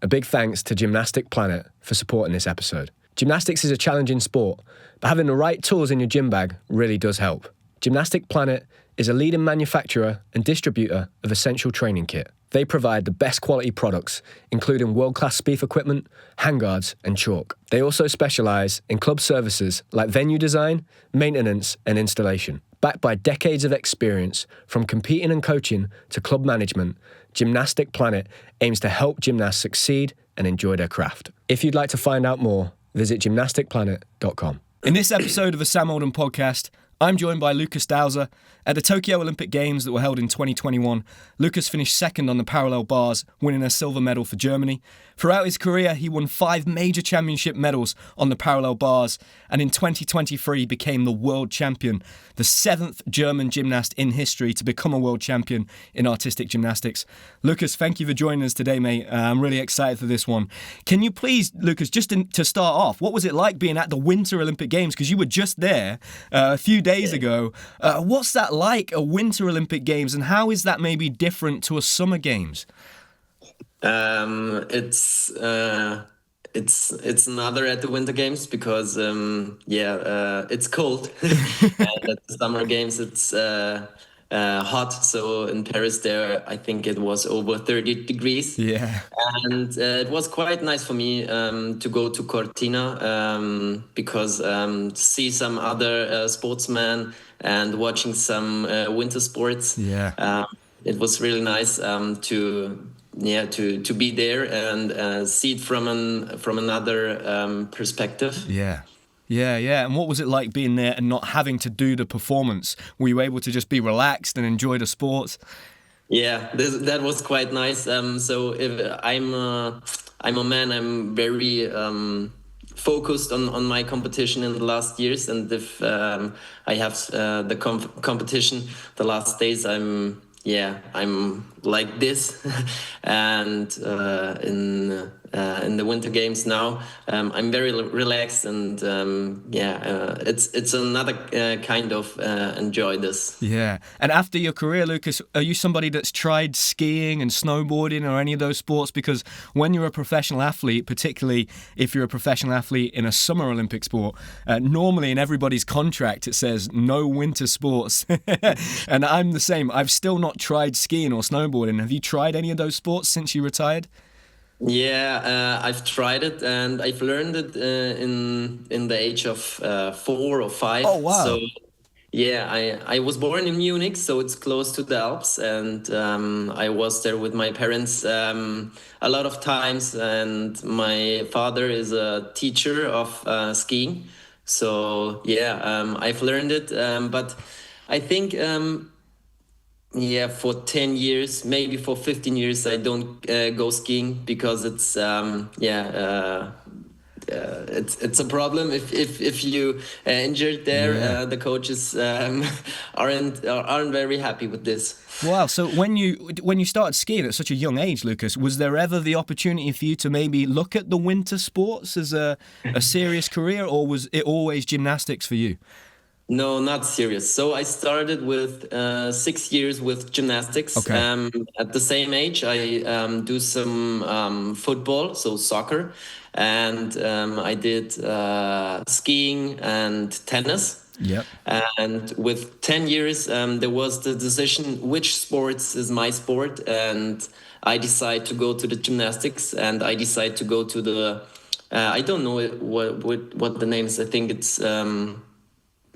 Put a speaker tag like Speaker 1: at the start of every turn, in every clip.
Speaker 1: A big thanks to Gymnastic Planet for supporting this episode. Gymnastics is a challenging sport, but having the right tools in your gym bag really does help. Gymnastic Planet is a leading manufacturer and distributor of essential training kit. They provide the best quality products, including world-class speed equipment, handguards, and chalk. They also specialise in club services like venue design, maintenance, and installation. Backed by decades of experience, from competing and coaching to club management, Gymnastic Planet aims to help gymnasts succeed and enjoy their craft. If you'd like to find out more, visit gymnasticplanet.com.
Speaker 2: In this episode of the Sam Oldham podcast, I'm joined by Lukas Dauser. At the Tokyo Olympic Games that were held in 2021, Lukas finished second on the parallel bars, winning a silver medal for Germany. Throughout his career, he won 5 major championship medals on the parallel bars, and in 2023 became the world champion, the 7th German gymnast in history to become a world champion in artistic gymnastics. Lukas, thank you for joining us today, mate. I'm really excited for this one. Can you please, Lukas, to start off, what was it like being at the Winter Olympic Games? Because you were just there a few days ago. What's that like, a Winter Olympic Games, and how is that maybe different to a Summer Games?
Speaker 3: It's another at the Winter Games because it's cold. And at the Summer Games it's hot. So in Paris there, I think it was over 30 degrees.
Speaker 2: Yeah.
Speaker 3: And it was quite nice for me to go to Cortina because see some other sportsmen and watching some winter sports.
Speaker 2: Yeah.
Speaker 3: It was really nice to be there and see it from another perspective.
Speaker 2: Yeah. And what was it like being there and not having to do the performance? Were you able to just be relaxed and enjoy the sports?
Speaker 3: Yeah, that was quite nice. So if I'm a man, I'm very focused on my competition in the last years, and if I have the competition the last days, I'm like this. And in the Winter Games now, I'm very relaxed, and it's another kind of enjoy this.
Speaker 2: Yeah. And after your career, Lukas, are you somebody that's tried skiing and snowboarding or any of those sports? Because when you're a professional athlete, particularly if you're a professional athlete in a Summer Olympic sport, normally in everybody's contract it says no winter sports. And I'm the same. I've still not tried skiing or snowboarding. Have you tried any of those sports since you retired?
Speaker 3: Yeah, I've tried it, and I've learned it in the age of 4 or 5.
Speaker 2: Oh, wow.
Speaker 3: So yeah, I was born in Munich, so it's close to the Alps, and I was there with my parents a lot of times, and my father is a teacher of skiing. So yeah, I've learned it, but I think for 10 years, maybe for 15 years, I don't go skiing because it's a problem if you injured there.
Speaker 2: Yeah.
Speaker 3: The coaches aren't very happy with this.
Speaker 2: Wow. So when you started skiing at such a young age, Lukas, was there ever the opportunity for you to maybe look at the winter sports as a serious career, or was it always gymnastics for you?
Speaker 3: No, not serious. So I started with 6 years with gymnastics.
Speaker 2: Okay.
Speaker 3: At the same age, I do some football, so soccer, and I did skiing and tennis.
Speaker 2: Yep.
Speaker 3: And with 10 years, there was the decision which sports is my sport, and I decided to go to the gymnastics, and I decided to go to the I don't know what the name is. I think it's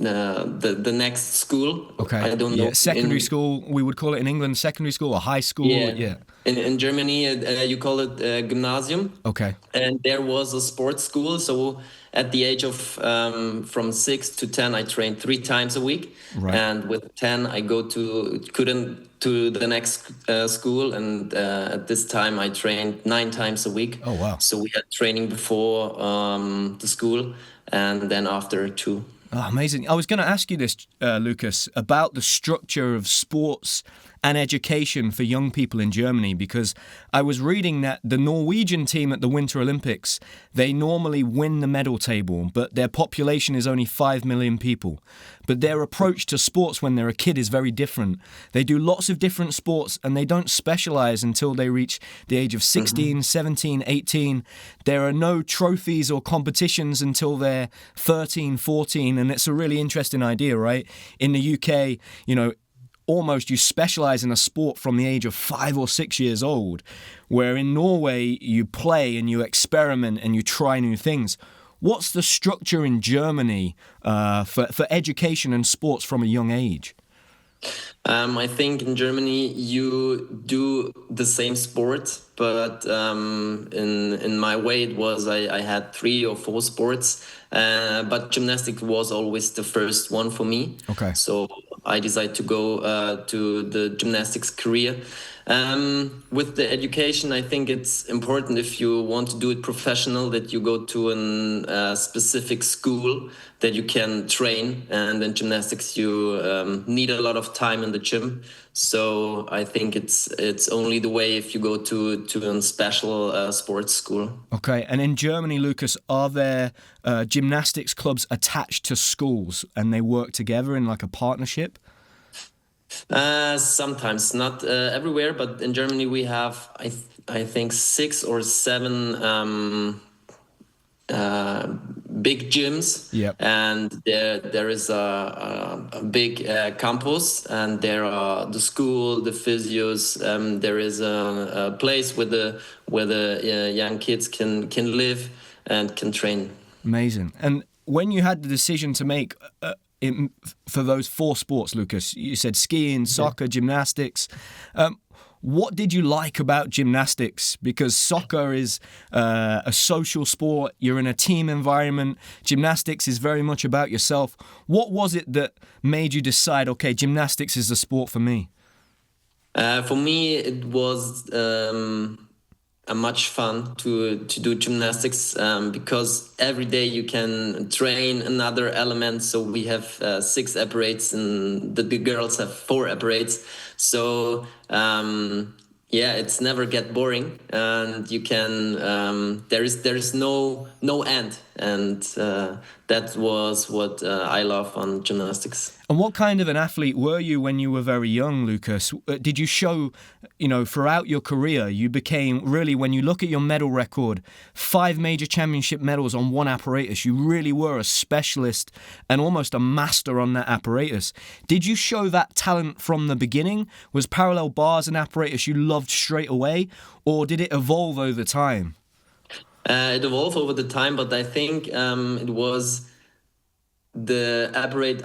Speaker 3: the next school.
Speaker 2: Okay.
Speaker 3: I don't know.
Speaker 2: Secondary school, we would call it in England, secondary school or high school. Yeah.
Speaker 3: In Germany, you call it gymnasium.
Speaker 2: Okay.
Speaker 3: And there was a sports school. So at the age of from 6 to 10, I trained 3 times a week.
Speaker 2: Right.
Speaker 3: And with 10, I go to the next school. And at this time, I trained 9 times a week.
Speaker 2: Oh, wow.
Speaker 3: So we had training before the school and then after 2.
Speaker 2: Oh, amazing. I was going to ask you this, Lukas, about the structure of sports and education for young people in Germany? Because I was reading that the Norwegian team at the Winter Olympics, they normally win the medal table, but their population is only 5 million people. But their approach to sports when they're a kid is very different. They do lots of different sports and they don't specialize until they reach the age of 16, 17, 18. There are no trophies or competitions until they're 13, 14. And it's a really interesting idea, right? In the UK, almost you specialize in a sport from the age of 5 or 6 years old, where in Norway you play and you experiment and you try new things. What's the structure in Germany for education and sports from a young age?
Speaker 3: I think in Germany you do the same sport, but in my way it was I had 3 or 4 sports, but gymnastics was always the first one for me.
Speaker 2: Okay.
Speaker 3: So I decided to go to the gymnastics career. With the education, I think it's important if you want to do it professional that you go to a specific school that you can train. And in gymnastics, you need a lot of time in the gym. So I think it's only the way if you go to a special sports school.
Speaker 2: Okay, and in Germany, Lukas, are there gymnastics clubs attached to schools and they work together in like a partnership?
Speaker 3: Sometimes, not everywhere, but in Germany we have, I think, 6 or 7 big gyms.
Speaker 2: Yep.
Speaker 3: And there is a big campus, and there are the school, the physios. There is a place where the young kids can live and can train.
Speaker 2: Amazing. And when you had the decision to make for those 4 sports, Lukas, you said skiing, soccer, gymnastics. What did you like about gymnastics? Because soccer is a social sport. You're in a team environment. Gymnastics is very much about yourself. What was it that made you decide, okay, gymnastics is the sport for me?
Speaker 3: For me, it was much fun to do gymnastics because every day you can train another element. So we have 6 apparatus and the girls have 4 apparatus. So it's never get boring, and you can there is no end, and that was what I love on gymnastics.
Speaker 2: And what kind of an athlete were you when you were very young, Lukas? Did you show, throughout your career, you became really, when you look at your medal record, 5 major championship medals on 1 apparatus, you really were a specialist and almost a master on that apparatus. Did you show that talent from the beginning? Was parallel bars an apparatus you loved straight away, or did it evolve over time?
Speaker 3: It evolved over the time, but I think it was the apparatus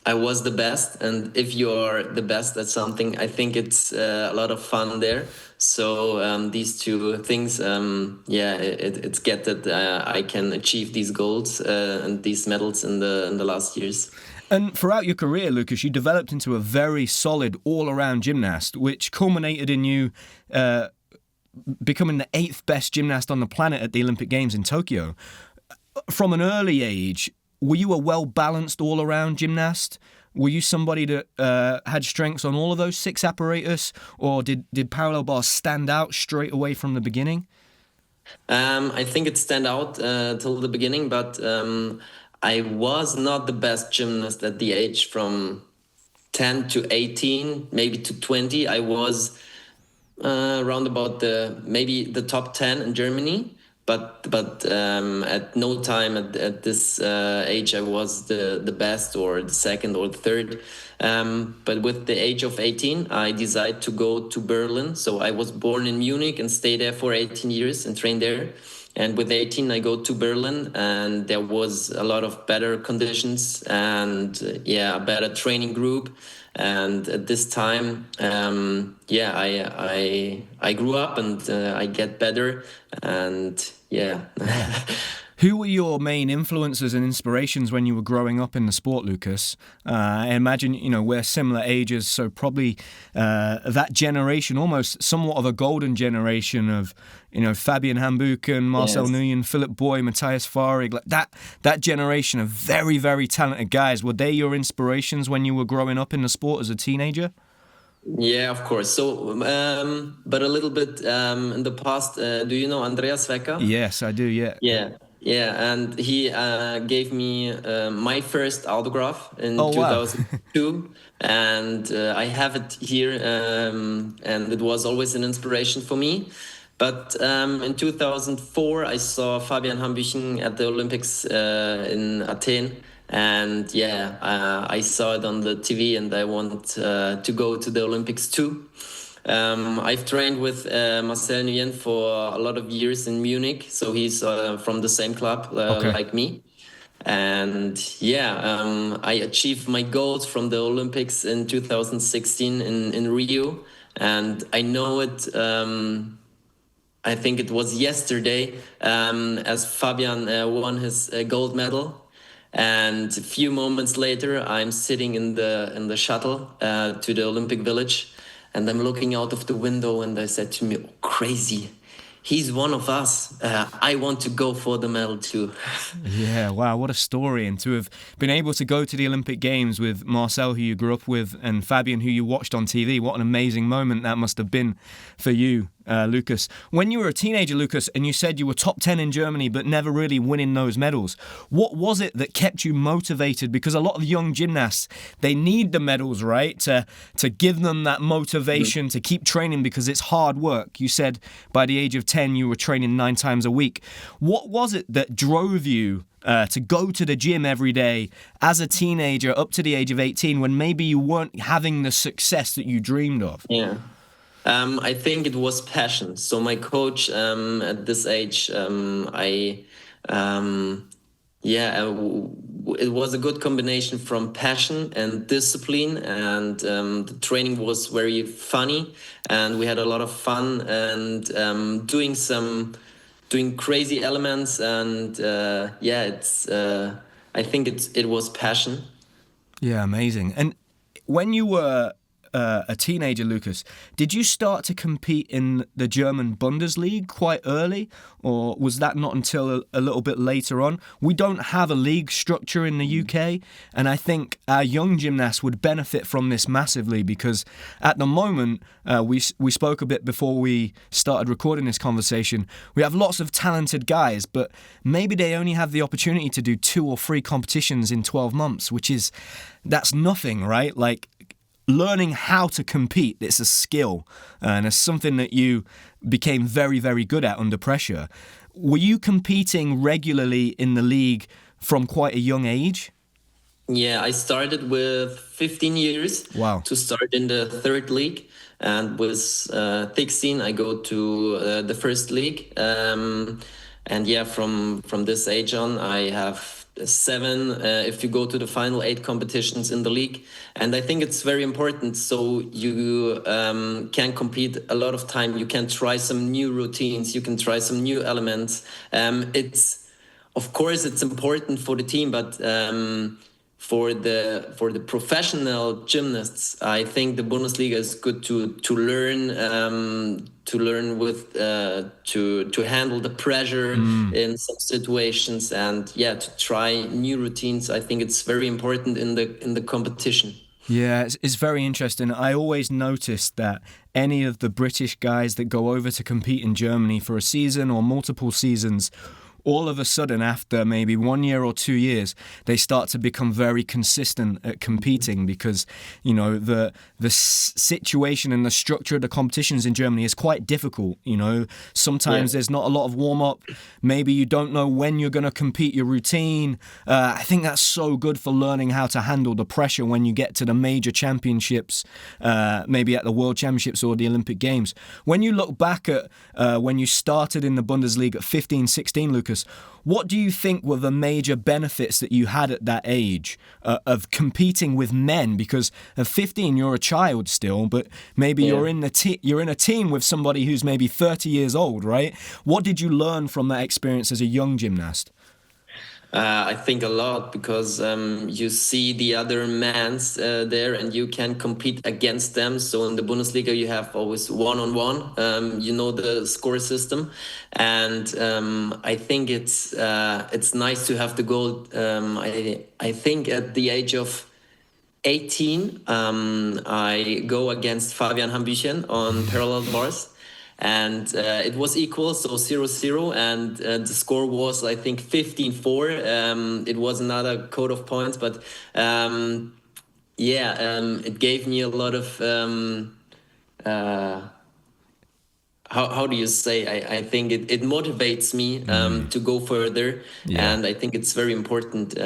Speaker 3: I was the best, and if you are the best at something, I think it's a lot of fun there. So these 2 things, it's get that I can achieve these goals and these medals in the last years.
Speaker 2: And throughout your career, Lukas, you developed into a very solid all-around gymnast, which culminated in you becoming the 8th best gymnast on the planet at the Olympic Games in Tokyo. From an early age, were you a well-balanced all-around gymnast? Were you somebody that had strengths on all of those 6 apparatus, or did parallel bars stand out straight away from the beginning?
Speaker 3: I think it stand out till the beginning, but I was not the best gymnast at the age from 10 to 18, maybe to 20. I was around about the top 10 in Germany, but at no time at this age I was the best or the second or the third. But with the age of 18, I decided to go to Berlin. So I was born in Munich and stayed there for 18 years and trained there. And with 18, I go to Berlin, and there was a lot of better conditions and a better training group. And at this time, I grew up and I get better, and
Speaker 2: Who were your main influences and inspirations when you were growing up in the sport, Lukas? I imagine, we're similar ages, so probably that generation, almost somewhat of a golden generation of, Fabian Hambuchen, Marcel Nguyen, Philip Boy, Matthias Fahrig, like that generation of very, very talented guys. Were they your inspirations when you were growing up in the sport as a teenager?
Speaker 3: Yeah, of course. So, but a little bit in the past, do you know Andreas Bretschneider?
Speaker 2: Yes, I do, yeah.
Speaker 3: Yeah, and he gave me my first autograph in
Speaker 2: Oh, wow.
Speaker 3: 2002, and I have it here, and it was always an inspiration for me. But in 2004, I saw Fabian Hambuchen at the Olympics in Athens, and I saw it on the TV, and I want to go to the Olympics too. I've trained with Marcel Nguyen for a lot of years in Munich, so he's from the same club like me. And I achieved my goals from the Olympics in 2016 in Rio, and I know it. I think it was yesterday as Fabian won his gold medal. And a few moments later, I'm sitting in the shuttle to the Olympic Village, and I'm looking out of the window, and I said to me, "Oh, crazy. He's one of us. I want to go for the medal too."
Speaker 2: Yeah, wow, what a story. And to have been able to go to the Olympic Games with Marcel, who you grew up with, and Fabian, who you watched on TV, what an amazing moment that must have been for you, Lukas. When you were a teenager, Lukas, and you said you were top 10 in Germany but never really winning those medals, what was it that kept you motivated? Because a lot of young gymnasts, they need the medals, right, to give them that motivation to keep training because it's hard work. You said by the age of 10 you were training 9 times a week. What was it that drove you to go to the gym every day as a teenager up to the age of 18 when maybe you weren't having the success that you dreamed of?
Speaker 3: Yeah. I think it was passion. So my coach at this age, it was a good combination from passion and discipline, and the training was very funny, and we had a lot of fun and doing crazy elements, and I think it was passion.
Speaker 2: Yeah, amazing. And when you were a teenager, Lukas, did you start to compete in the German Bundesliga quite early, or was that not until a little bit later on? We don't have a league structure in the UK, and I think our young gymnasts would benefit from this massively because at the moment, we spoke a bit before we started recording this conversation, we have lots of talented guys, but maybe they only have the opportunity to do 2 or 3 competitions in 12 months, that's nothing, right? Like, learning how to compete, it's a skill, and it's something that you became very, very good at under pressure. Were you competing regularly in the league from quite a young age?
Speaker 3: Yeah, I started with 15 years.
Speaker 2: Wow.
Speaker 3: To start in the 3rd league, and with 16 I go to the 1st league. From this age on, I have 7 if you go to the final 8 competitions in the league, and I think it's very important so you can compete a lot of time. You can try some new routines, you can try some new elements. Of course it's important for the team, but for the professional gymnasts, I think the Bundesliga is good to learn with to handle the pressure in some situations, and to try new routines. I think it's very important in the competition.
Speaker 2: Yeah, it's very interesting. I always noticed that any of the British guys that go over to compete in Germany for a season or multiple seasons, all of a sudden, after maybe 1 year or 2 years, they start to become very consistent at competing because, the situation and the structure of the competitions in Germany is quite difficult. Sometimes there's not a lot of warm-up. Maybe you don't know when you're going to compete, your routine. I think that's so good for learning how to handle the pressure when you get to the major championships, maybe at the World Championships or the Olympic Games. When you look back at when you started in the Bundesliga at 15, 16, Lukas, Lucas. What do you think were the major benefits that you had at that age of competing with men? Because at 15, you're a child still, but maybe you're in a team with somebody who's maybe 30 years old, right? What did you learn from that experience as a young gymnast?
Speaker 3: I think a lot, because you see the other mans there and you can compete against them. So in the Bundesliga, you have always one-on-one. You know the score system, and I think it's nice to have the goal. I think at the age of 18, I go against Fabian Hambuchen on parallel bars. And it was equal, so 0-0, and the score was, I think, 15-4. It was another code of points, but it gave me a lot of how do you say? I think it motivates me to go further, and I think it's very important,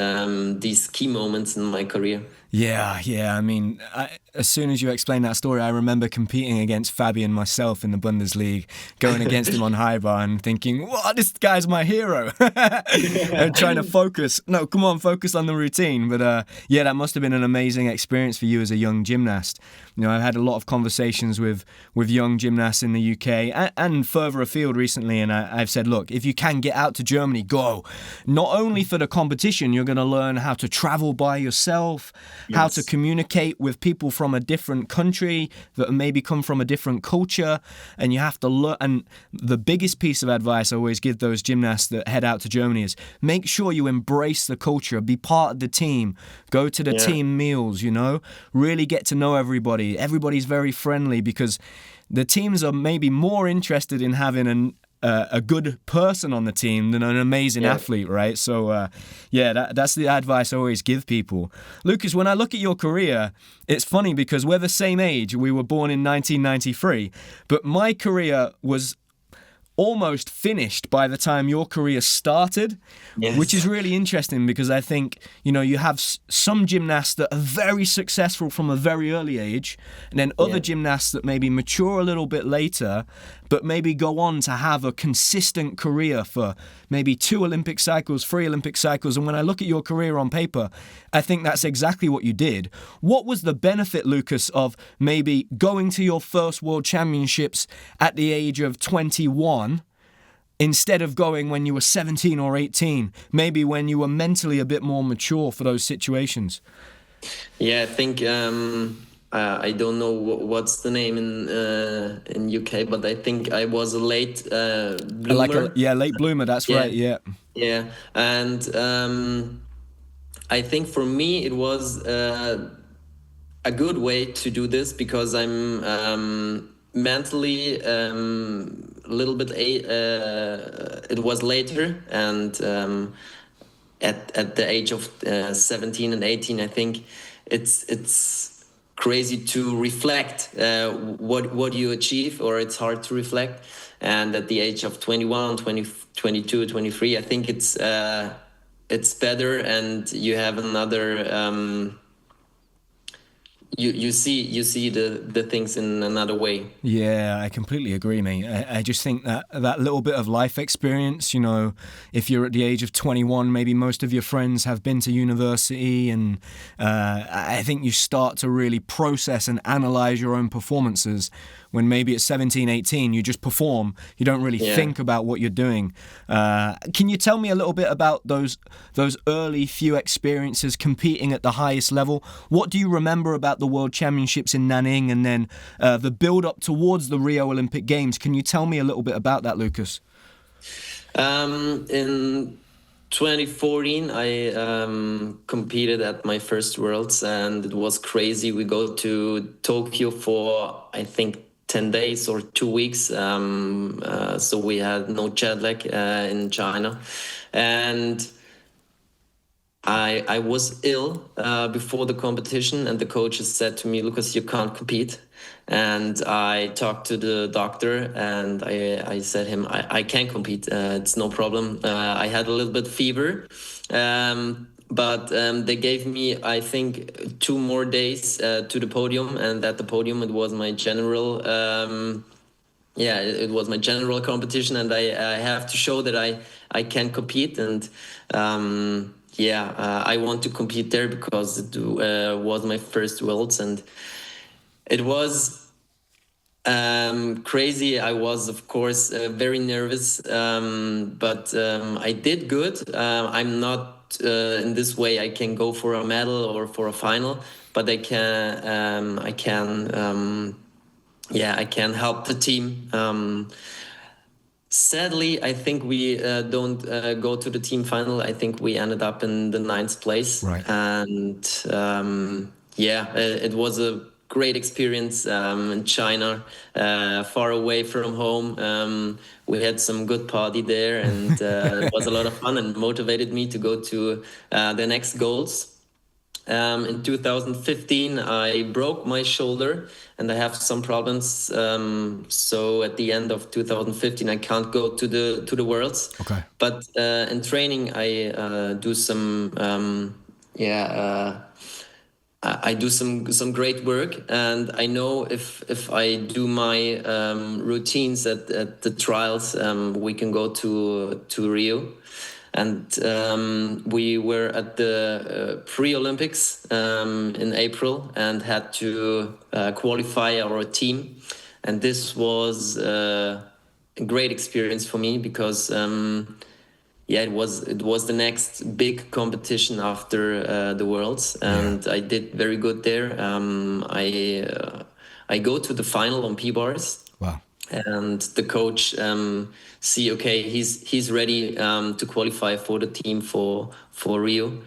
Speaker 3: these key moments in my career.
Speaker 2: Yeah. I mean, as soon as you explain that story, I remember competing against Fabian myself in the Bundesliga, going against him on high bar and thinking, "What? This guy's my hero!" and trying to focus. No, come on, focus on the routine. But that must have been an amazing experience for you as a young gymnast. You know, I've had a lot of conversations with young gymnasts in the UK and further afield recently, and I've said, look, if you can get out to Germany, go. Not only for the competition, you're going to learn how to travel by yourself, how to communicate with people from a different country that maybe come from a different culture, and you have to learn. And the biggest piece of advice I always give those gymnasts that head out to Germany is make sure you embrace the culture, be part of the team, go to the team meals, you know, really get to know everybody. Everybody's very friendly because the teams are maybe more interested in having a good person on the team than an amazing athlete, right? So, that's the advice I always give people. Lucas, when I look at your career, it's funny because we're the same age. We were born in 1993, but my career was almost finished by the time your career started, which is really interesting because I think, you know, you have some gymnasts that are very successful from a very early age, and then other gymnasts that maybe mature a little bit later, but maybe go on to have a consistent career for maybe 2 Olympic cycles, 3 Olympic cycles. And when I look at your career on paper, I think that's exactly what you did. What was the benefit, Lucas, of maybe going to your first World Championships at the age of 21 instead of going when you were 17 or 18, maybe when you were mentally a bit more mature for those situations?
Speaker 3: Yeah, I think I don't know what's the name in UK, but I think I was a late bloomer.
Speaker 2: Late bloomer. That's right. Yeah.
Speaker 3: Yeah, and I think for me it was a good way to do this because I'm mentally a little bit. It was later, and at the age of 17 and 18, I think it's crazy to reflect what you achieve, or it's hard to reflect. And at the age of 21, 20, 22, 23, I think it's better, and you have another you see the things in another way.
Speaker 2: Yeah, I completely agree, mate. I just think that little bit of life experience, you know, if you're at the age of 21, maybe most of your friends have been to university, and I think you start to really process and analyze your own performances when maybe at 17, 18, you just perform. You don't really think about what you're doing. Can you tell me a little bit about those early few experiences competing at the highest level? What do you remember about the World Championships in Nanning and then the build-up towards the Rio Olympic Games? Can you tell me a little bit about that, Lucas?
Speaker 3: In 2014, I competed at my first Worlds, and it was crazy. We go to Tokyo for, I think, 10 days or 2 weeks. So we had no jet lag in China. And I was ill before the competition, and the coaches said to me, Lucas, you can't compete. And I talked to the doctor, and I said him, I can compete. It's no problem. I had a little bit fever. But they gave me, I think, 2 more days to the podium, and at the podium it was my general it was my general competition, and I have to show that I can compete, and I want to compete there because it was my first Worlds, and it was crazy. I was, of course, very nervous, but I did good. I'm not in this way I can go for a medal or for a final, but I can help the team. Sadly, I think we don't go to the team final. I think we ended up in the 9th place.
Speaker 2: Right.
Speaker 3: And it was a great experience in China, far away from home. We had some good party there, and it was a lot of fun and motivated me to go to the next goals. In 2015, I broke my shoulder and I have some problems. So at the end of 2015, I can't go to the Worlds.
Speaker 2: Okay.
Speaker 3: But in training, I do some I do some great work, and I know if I do my routines at the trials, we can go to Rio. And we were at the pre-Olympics in April and had to qualify our team. And this was a great experience for me because it was the next big competition after the Worlds, and I did very good there. I go to the final on P-bars.
Speaker 2: Wow.
Speaker 3: And the coach he's ready to qualify for the team for Rio.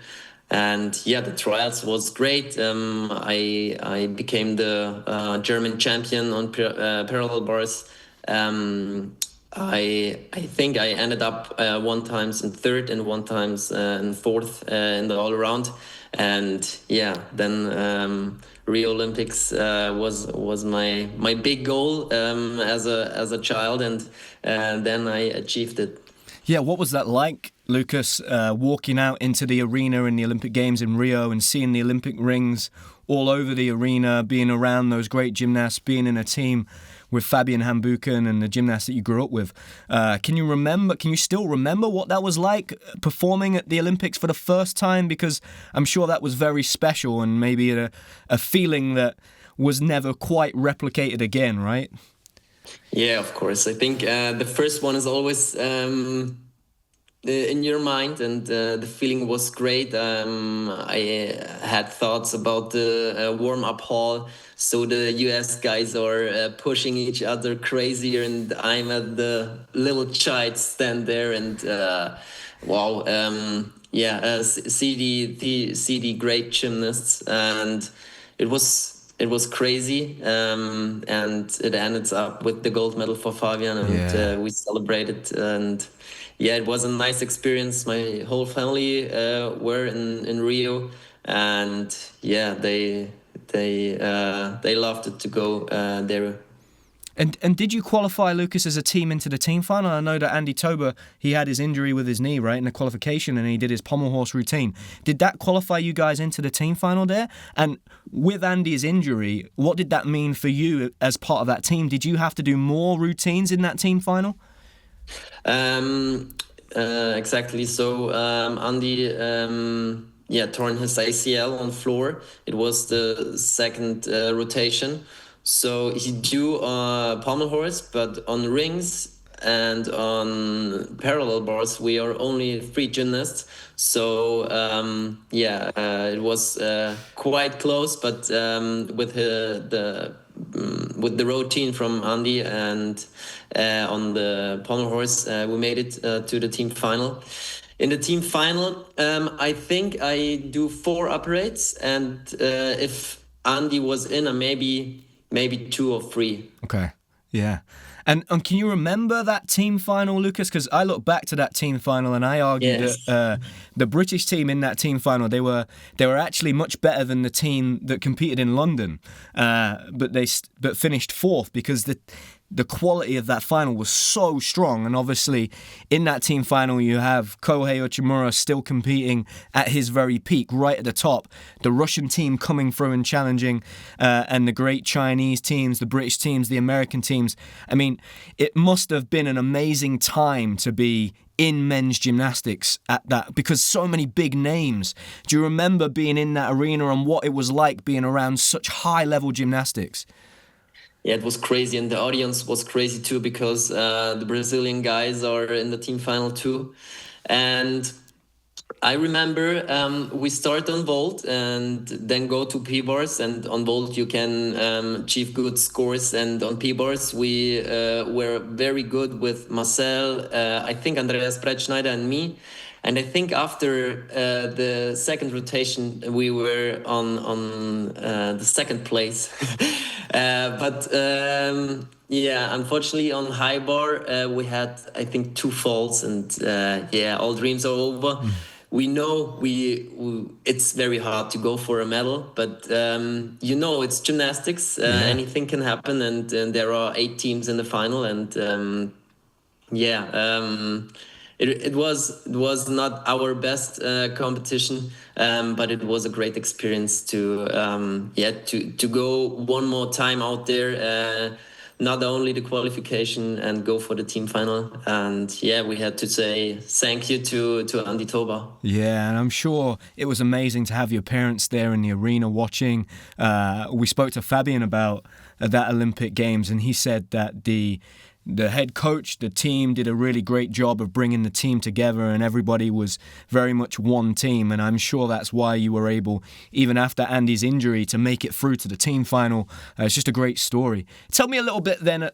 Speaker 3: And the trials was great. I became the German champion on parallel bars. I think I ended up one times in 3rd and one times in 4th in the all around. And then Rio Olympics was my big goal as a child, and then I achieved it.
Speaker 2: Yeah, what was that like, Lukas, walking out into the arena in the Olympic Games in Rio and seeing the Olympic rings all over the arena, being around those great gymnasts, being in a team with Fabian Hambuchen and the gymnasts that you grew up with? Can you still remember what that was like, performing at the Olympics for the first time? Because I'm sure that was very special and maybe a feeling that was never quite replicated again, right?
Speaker 3: Yeah, of course. I think the first one is always in your mind, and the feeling was great. I had thoughts about the warm-up hall. So the US guys are pushing each other crazier, and I'm at the little child stand there and see the great gymnasts, and it was crazy, and it ended up with the gold medal for Fabian, and we celebrated, and it was a nice experience. My whole family were in Rio, and they loved it to go there.
Speaker 2: And did you qualify, Lukas, as a team into the team final? I know that Andy Tober, he had his injury with his knee, right, in the qualification, and he did his pommel horse routine. Did that qualify you guys into the team final there? And with Andy's injury, what did that mean for you as part of that team? Did you have to do more routines in that team final?
Speaker 3: Exactly. So Andy torn his ACL on floor. It was the second rotation. So he do pommel horse, but on rings and on parallel bars we are only 3 gymnasts. So it was quite close, but with the routine from Andy and on the pommel horse, we made it to the team final. In the team final, I think I do 4 apparatus, and if Andy was in, maybe 2 or 3.
Speaker 2: Okay, yeah. And can you remember that team final, Lukas? Because I look back to that team final and I argue that the British team in that team final, they were actually much better than the team that competed in London, but finished 4th because the quality of that final was so strong. And obviously, in that team final, you have Kohei Uchimura still competing at his very peak, right at the top. The Russian team coming through and challenging, and the great Chinese teams, the British teams, the American teams. I mean, it must have been an amazing time to be in men's gymnastics at that, because so many big names. Do you remember being in that arena and what it was like being around such high-level gymnastics?
Speaker 3: Yeah, it was crazy, and the audience was crazy too, because the Brazilian guys are in the team final too. And I remember we start on vault and then go to P-bars, and on vault you can achieve good scores, and on P-bars we were very good with Marcel, I think Andreas Bretschneider and me. And I think after the second rotation, we were on the second place. Yeah, unfortunately on high bar, we had, I think, 2 faults, and yeah, all dreams are over. We know it's very hard to go for a medal, but you know, it's gymnastics. Anything can happen, and there are 8 teams in the final, and it was not our best competition, but it was a great experience to go one more time out there, not only the qualification, and go for the team final. And yeah, we had to say thank you to Andy Toba.
Speaker 2: Yeah, and I'm sure it was amazing to have your parents there in the arena watching. We spoke to Fabian about that Olympic Games, and he said that the head coach, the team, did a really great job of bringing the team together, and everybody was very much one team. And I'm sure that's why you were able, even after Andy's injury, to make it through to the team final. It's just a great story. Tell me a little bit then,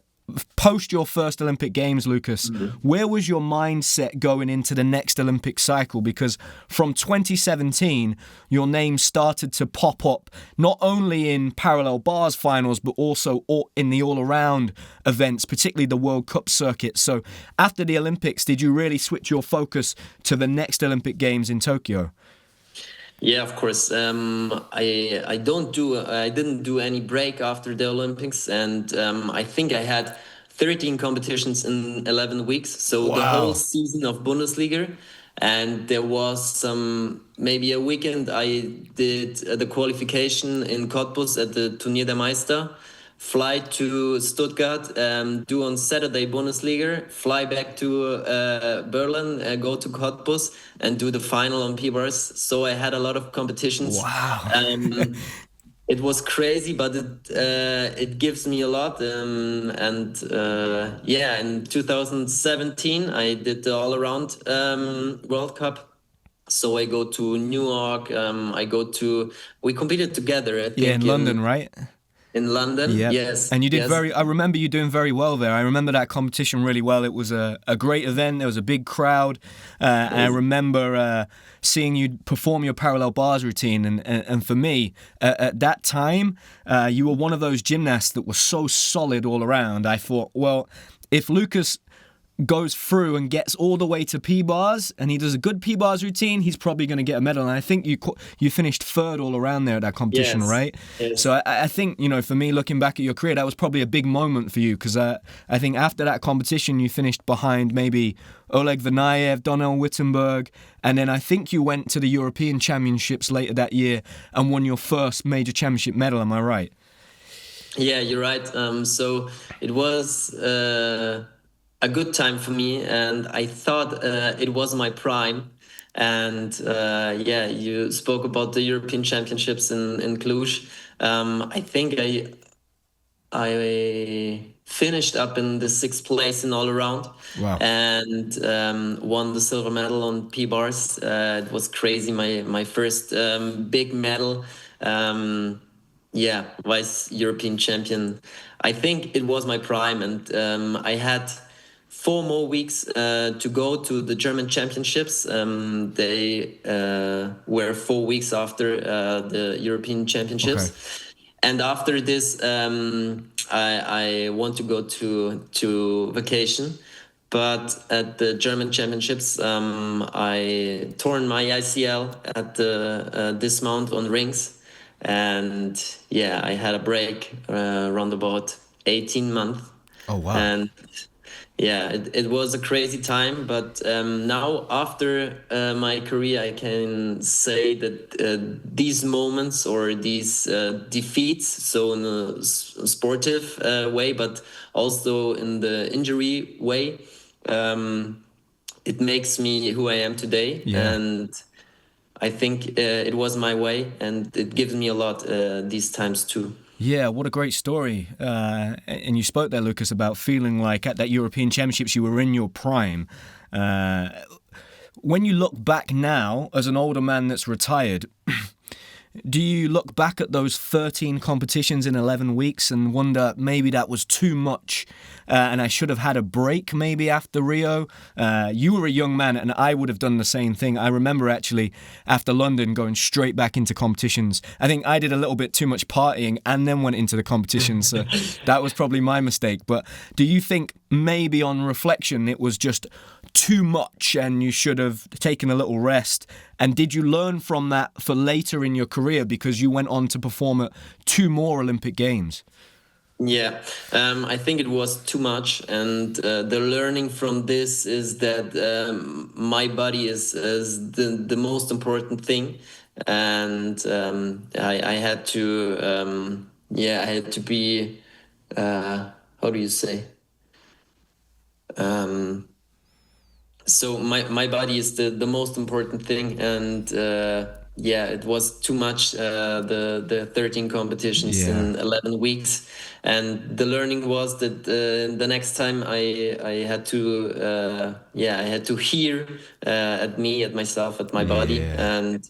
Speaker 2: post your first Olympic Games, Lukas, where was your mindset going into the next Olympic cycle? Because from 2017, your name started to pop up, not only in parallel bars finals, but also in the all-around events, particularly the World Cup circuit. So after the Olympics, did you really switch your focus to the next Olympic Games in Tokyo?
Speaker 3: Yeah, of course. I didn't do any break after the Olympics, and I think I had 13 competitions in 11 weeks. So the whole season of Bundesliga, and there was maybe a weekend I did the qualification in Cottbus at the Turnier der Meister. Fly to Stuttgart, do on Saturday Bundesliga, fly back to Berlin, go to Cottbus, and do the final on P-bars. So I had a lot of competitions.
Speaker 2: Wow.
Speaker 3: It was crazy, but it gives me a lot. In 2017, I did the all-around World Cup. So I go to New York. We competed together. I think,
Speaker 2: in London, right?
Speaker 3: In London, yes.
Speaker 2: And you did I remember you doing very well there. I remember that competition really well. It was a great event. There was a big crowd. And I remember seeing you perform your parallel bars routine. And for me, at that time, you were one of those gymnasts that was so solid all around. I thought, well, if Lukas goes through and gets all the way to P-bars, and he does a good P-bars routine, he's probably going to get a medal. And I think you finished third all around there at that competition, right?
Speaker 3: Yes.
Speaker 2: So I think, for me, looking back at your career, that was probably a big moment for you, because I think after that competition, you finished behind maybe Oleg Vanayev, Donnell Wittenberg, and then I think you went to the European Championships later that year and won your first major championship medal. Am I right?
Speaker 3: Yeah, you're right. So it was a good time for me, and I thought it was my prime. And you spoke about the European Championships in Cluj. I think I finished up in the 6th place in all around.
Speaker 2: Wow.
Speaker 3: And won the silver medal on P-bars. It was crazy, my first big medal. Vice European champion. I think it was my prime, and I had 4 more weeks to go to the German championships. They were 4 weeks after the European championships. Okay. And after this, I want to go to vacation. But at the German championships, I torn my ACL at the dismount on rings. And I had a break around about 18 months.
Speaker 2: Oh, wow.
Speaker 3: And yeah, it was a crazy time, but now after my career, I can say that these moments or these defeats, so in a sportive way, but also in the injury way, it makes me who I am today.
Speaker 2: Yeah.
Speaker 3: And I think it was my way, and it gives me a lot these times too.
Speaker 2: Yeah, what a great story. And you spoke there, Lukas, about feeling like at that European Championships you were in your prime. When you look back now, as an older man that's retired, do you look back at those 13 competitions in 11 weeks and wonder maybe that was too much and I should have had a break maybe after Rio? You were a young man and I would have done the same thing. I remember actually after London going straight back into competitions. I think I did a little bit too much partying and then went into the competitions. So that was probably my mistake. But do you think maybe on reflection it was just too much and you should have taken a little rest? And did you learn from that for later in your career because you went on to perform at 2 more Olympic Games?
Speaker 3: Yeah, I think it was too much, and the learning from this is that my body is the most important thing, and I had to I had to be how do you say? So my body is the most important thing, and it was too much, the 13 competitions in 11 weeks, and the learning was that the next time I had to I had to hear at myself, at my body, and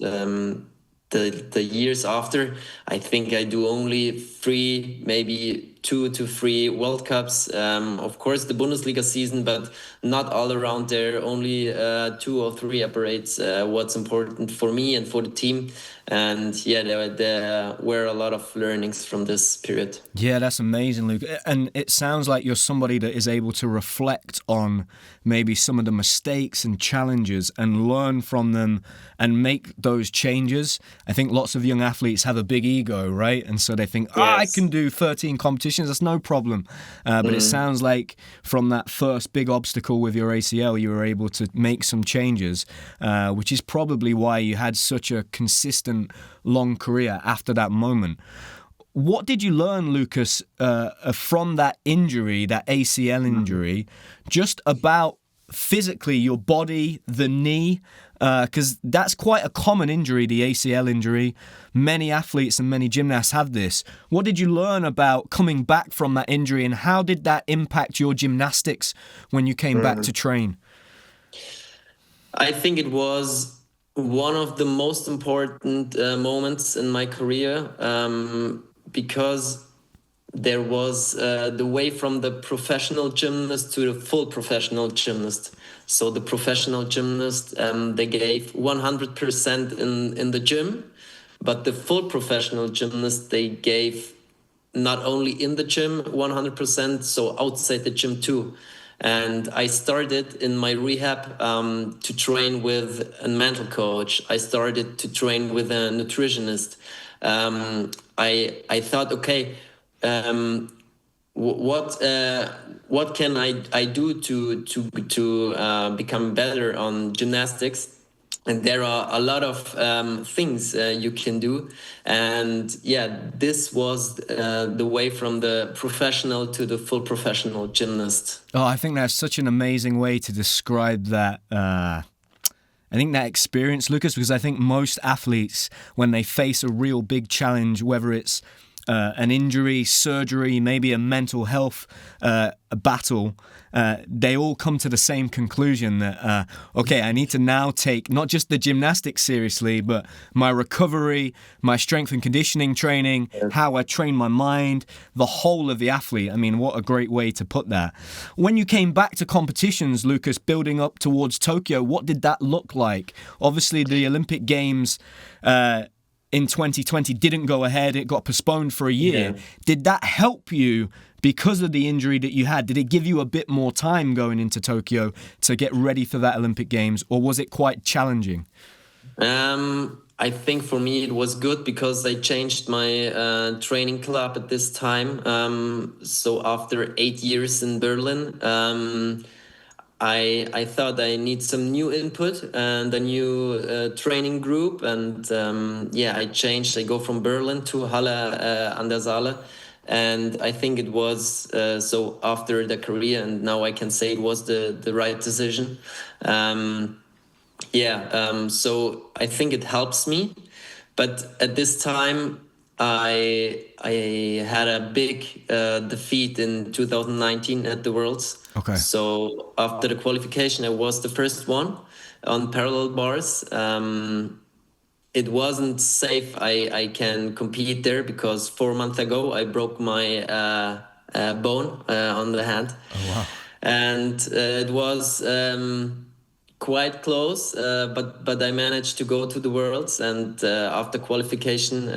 Speaker 3: the years after, I think I do only 3, maybe 2 to 3 World Cups. Of course, the Bundesliga season, but not all around there. Only 2 or 3 apparatus. What's important for me and for the team. And there were a lot of learnings from this period.
Speaker 2: Yeah, that's amazing, Luke. And it sounds like you're somebody that is able to reflect on maybe some of the mistakes and challenges and learn from them and make those changes. I think lots of young athletes have a big ego, right? And so they think, I can do 13 competitions, that's no problem. But it sounds like from that first big obstacle with your ACL, you were able to make some changes, which is probably why you had such a consistent long career after that moment. What did you learn, Lukas, from that injury, that ACL injury, just about physically your body, the knee? Because that's quite a common injury, the ACL injury. Many athletes and many gymnasts have this. What did you learn about coming back from that injury, and how did that impact your gymnastics when you came back to train?
Speaker 3: I think it was one of the most important moments in my career, because there was the way from the professional gymnast to the full professional gymnast. So the professional gymnast, they gave 100% in the gym, but the full professional gymnast, they gave not only in the gym 100%, so outside the gym too. And I started in my rehab to train with a mental coach. I started to train with a nutritionist. I thought, okay, what can I do to become better on gymnastics? And there are a lot of things you can do. And this was the way from the professional to the full professional gymnast.
Speaker 2: Oh, I think that's such an amazing way to describe that. I think that experience, Lukas, because I think most athletes, when they face a real big challenge, whether it's an injury, surgery, maybe a mental health a battle, they all come to the same conclusion that, okay, I need to now take not just the gymnastics seriously, but my recovery, my strength and conditioning training, how I train my mind, the whole of the athlete. I mean, what a great way to put that. When you came back to competitions, Lukas, building up towards Tokyo, what did that look like? Obviously, the Olympic Games in 2020 didn't go ahead. It got postponed for a year. Yeah. Did that help you because of the injury that you had? Did it give you a bit more time going into Tokyo to get ready for that Olympic Games, or was it quite challenging?
Speaker 3: I think for me it was good because I changed my training club at this time. So after 8 years in Berlin, I thought I need some new input and a new training group, and I changed. I go from Berlin to Halle an der Saale, and I think it was so after the career, and now I can say it was the right decision. So I think it helps me, but at this time I had a big defeat in 2019 at the Worlds.
Speaker 2: Okay.
Speaker 3: So after the qualification, I was the first one on parallel bars. It wasn't safe. I can compete there because 4 months ago I broke my bone on the hand.
Speaker 2: Oh wow!
Speaker 3: And it was quite close, but I managed to go to the Worlds, and after qualification,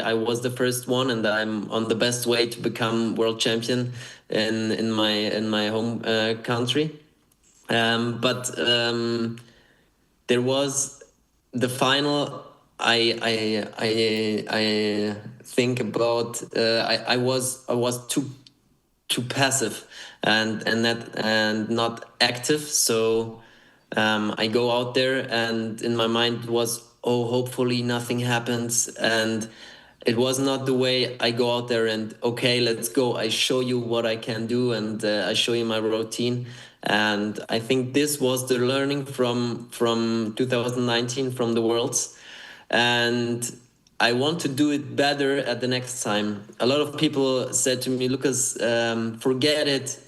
Speaker 3: I was the first one, and I'm on the best way to become world champion in my home country. But there was the final. I think about I was too passive and not active, so. I go out there, and in my mind was, hopefully nothing happens. And it was not the way. I go out there and, okay, let's go. I show you what I can do, and I show you my routine. And I think this was the learning from 2019, from the Worlds. And I want to do it better at the next time. A lot of people said to me, Lukas, forget it.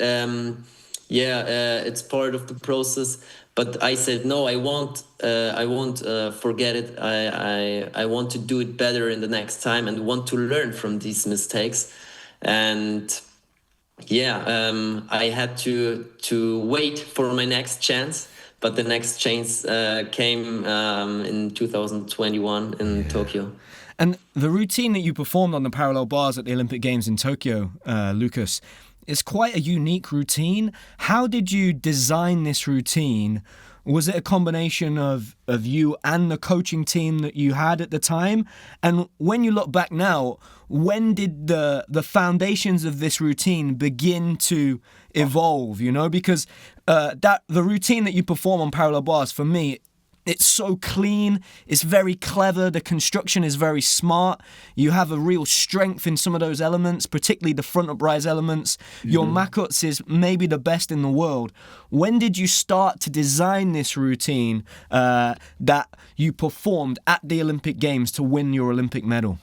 Speaker 3: It's part of the process. But I said, no, I won't forget it. I want to do it better in the next time and want to learn from these mistakes. And I had to wait for my next chance. But the next chance came in 2021 in Tokyo.
Speaker 2: And the routine that you performed on the parallel bars at the Olympic Games in Tokyo, Lukas, it's quite a unique routine. How did you design this routine? Was it a combination of you and the coaching team that you had at the time? And when you look back now, when did the foundations of this routine begin to evolve? Because the routine that you perform on parallel bars, for me, it's so clean, it's very clever, the construction is very smart, you have a real strength in some of those elements, particularly the front uprise elements. Your makuts is maybe the best in the world. When did you start to design this routine that you performed at the Olympic Games to win your Olympic medal?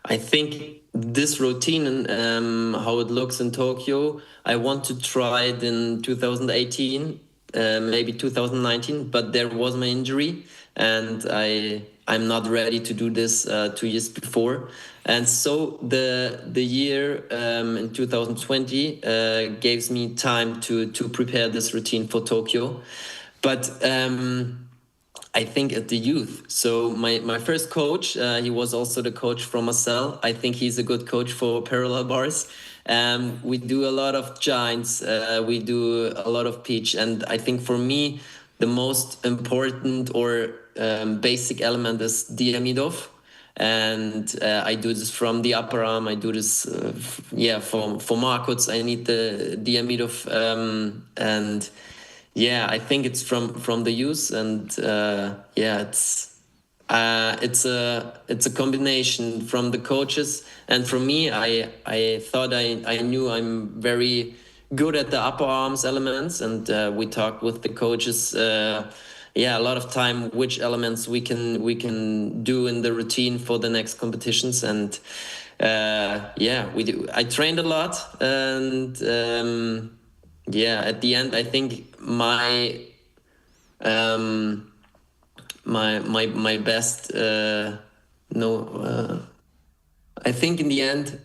Speaker 3: I think this routine and how it looks in Tokyo, I want to try it in 2018. Maybe 2019, but there was my injury, and I'm not ready to do this 2 years before. And so the year in 2020 gives me time to prepare this routine for Tokyo. But I think at the youth. So my first coach, he was also the coach from Marcel. I think he's a good coach for parallel bars. We do a lot of giants, we do a lot of pitch, and I think for me the most important or basic element is Diamidov, and I do this from the upper arm. I do this for Markuts I need the Diamidov, and I think it's from the youth, and it's a combination from the coaches, and for me, I thought I knew I'm very good at the upper arms elements, and we talked with the coaches a lot of time which elements we can do in the routine for the next competitions, and we do. I trained a lot, and at the end I think my best I think in the end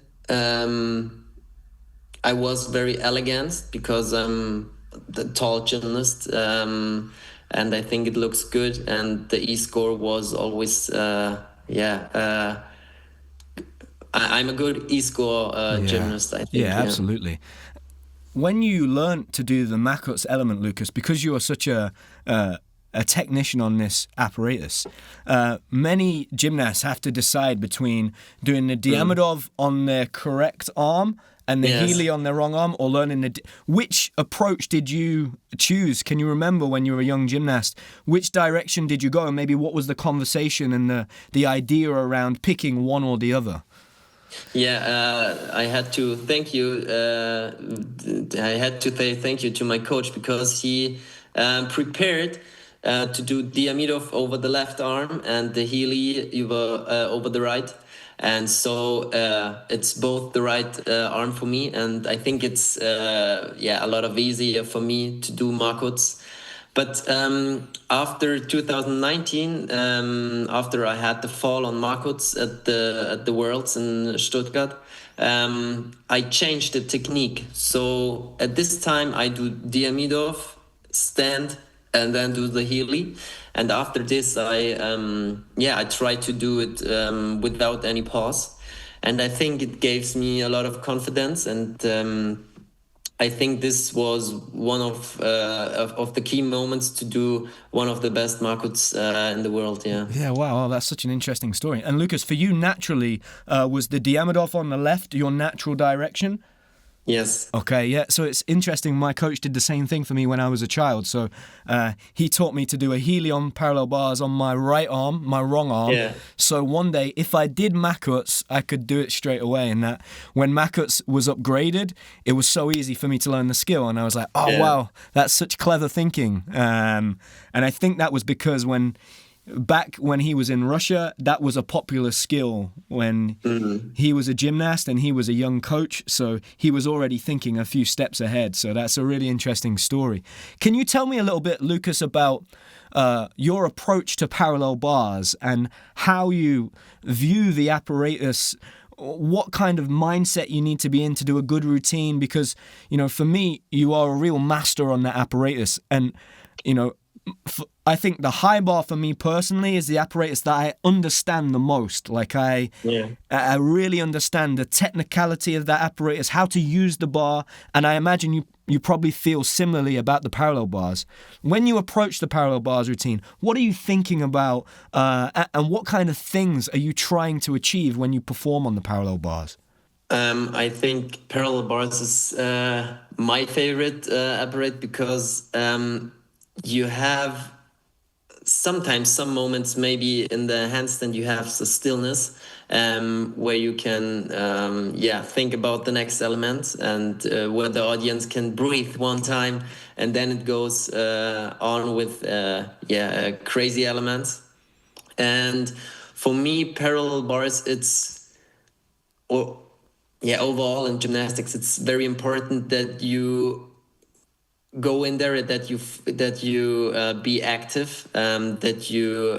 Speaker 3: I was very elegant because I'm the tall gymnast, and I think it looks good, and the E-score was always I'm a good E-score gymnast, I think.
Speaker 2: Yeah, absolutely. When you learnt to do the Makuts element, Lukas, because you are such a a technician on this apparatus. Many gymnasts have to decide between doing the Diamidov on their correct arm and the Healy on their wrong arm, or learning which approach did you choose? Can you remember when you were a young gymnast? Which direction did you go, and maybe what was the conversation and the idea around picking one or the other?
Speaker 3: Yeah, I had to thank you. I had to say thank you to my coach, because he prepared to do Diamidov over the left arm and the Healy over the right. And so it's both the right arm for me, and I think it's a lot of easier for me to do Markuts. But after 2019, after I had the fall on Markuts at the Worlds in Stuttgart, I changed the technique. So at this time I do Diamidov, stand, and then do the Healy. And after this, I try to do it without any pause, and I think it gives me a lot of confidence. And I think this was one of the key moments to do one of the best Markuts in the world. Yeah.
Speaker 2: Yeah. Wow. That's such an interesting story. And Lukas, for you, naturally, was the Diamidov on the left your natural direction?
Speaker 3: Yes.
Speaker 2: Okay, yeah. So it's interesting. My coach did the same thing for me when I was a child. So he taught me to do a Healy on parallel bars on my right arm, my wrong arm.
Speaker 3: Yeah.
Speaker 2: So one day, if I did Makuts, I could do it straight away. And that when Makuts was upgraded, it was so easy for me to learn the skill. And I was like, wow, that's such clever thinking. And I think that was because back when he was in Russia, that was a popular skill when he was a gymnast and he was a young coach. So he was already thinking a few steps ahead. So that's a really interesting story. Can you tell me a little bit, Lukas, about your approach to parallel bars and how you view the apparatus? What kind of mindset you need to be in to do a good routine? Because, for me, you are a real master on that apparatus. And, I think the high bar for me personally is the apparatus that I understand the most. Like I really understand the technicality of that apparatus, how to use the bar, and I imagine you probably feel similarly about the parallel bars. When you approach the parallel bars routine, what are you thinking about, and what kind of things are you trying to achieve when you perform on the parallel bars?
Speaker 3: I think parallel bars is my favorite apparatus, because you have sometimes some moments, maybe in the handstand, you have the stillness where you can think about the next element, and where the audience can breathe one time, and then it goes on with crazy elements. And for me, parallel bars, overall in gymnastics, it's very important that you go in there, that you be active, that you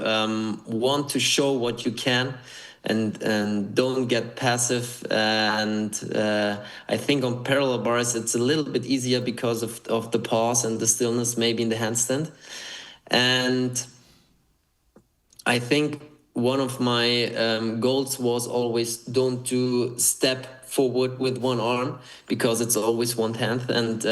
Speaker 3: want to show what you can, and don't get passive. And I think on parallel bars it's a little bit easier because of the pause and the stillness, maybe in the handstand. And I think one of my goals was always don't do step forward with one arm, because it's always one hand. And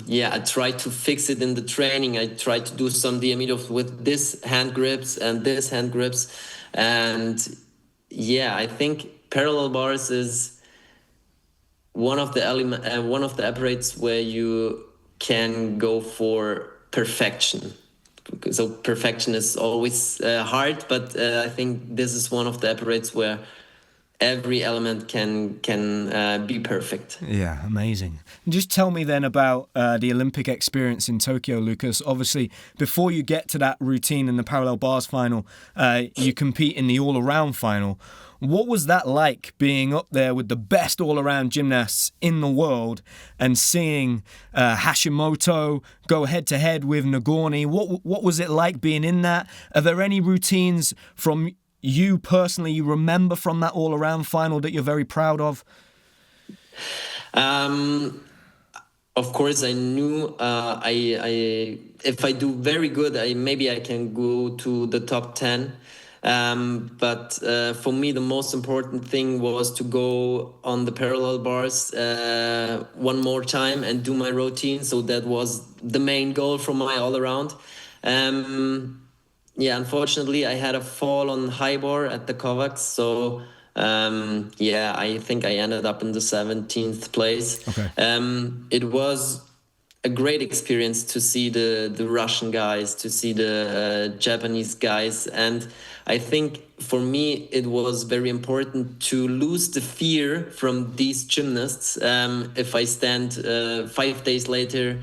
Speaker 3: I try to fix it in the training. I try to do some Diamidov with this hand grips and this hand grips. And I think parallel bars is one of the apparatus where you can go for perfection. So perfection is always hard, but I think this is one of the apparatus where every element can be perfect.
Speaker 2: Yeah, amazing. Just tell me then about the Olympic experience in Tokyo, Lukas. Obviously, before you get to that routine in the parallel bars final, you compete in the all-around final. What was that like, being up there with the best all-around gymnasts in the world and seeing Hashimoto go head-to-head with Nagorny? What was it like being in that? Are there any routines from you personally you remember from that all-around final that you're very proud of?
Speaker 3: Of course, I knew I if I do very good, maybe I can go to the top 10. But for me, the most important thing was to go on the parallel bars one more time and do my routine. So that was the main goal for my all-around. Yeah, unfortunately, I had a fall on high bar at the Kovacs, so yeah, I think I ended up in the 17th place.
Speaker 2: Okay.
Speaker 3: It was a great experience to see the Russian guys, to see the Japanese guys, and I think for me it was very important to lose the fear from these gymnasts. If I stand 5 days later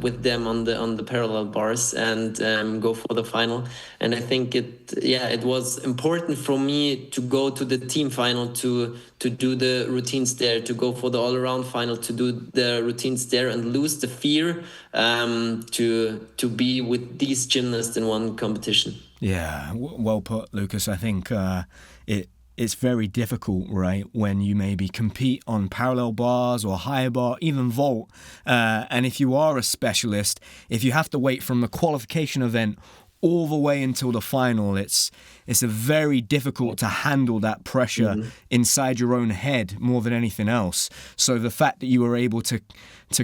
Speaker 3: with them on the parallel bars and go for the final, and I think it was important for me to go to the team final to do the routines there, to go for the all-around final, to do the routines there and lose the fear to be with these gymnasts in one competition.
Speaker 2: Yeah, well put, Lucas. I think it's very difficult, right, when you maybe compete on parallel bars or high bar, even vault. And if you are a specialist, if you have to wait from the qualification event all the way until the final, it's a very difficult to handle that pressure inside your own head more than anything else. So the fact that you were able to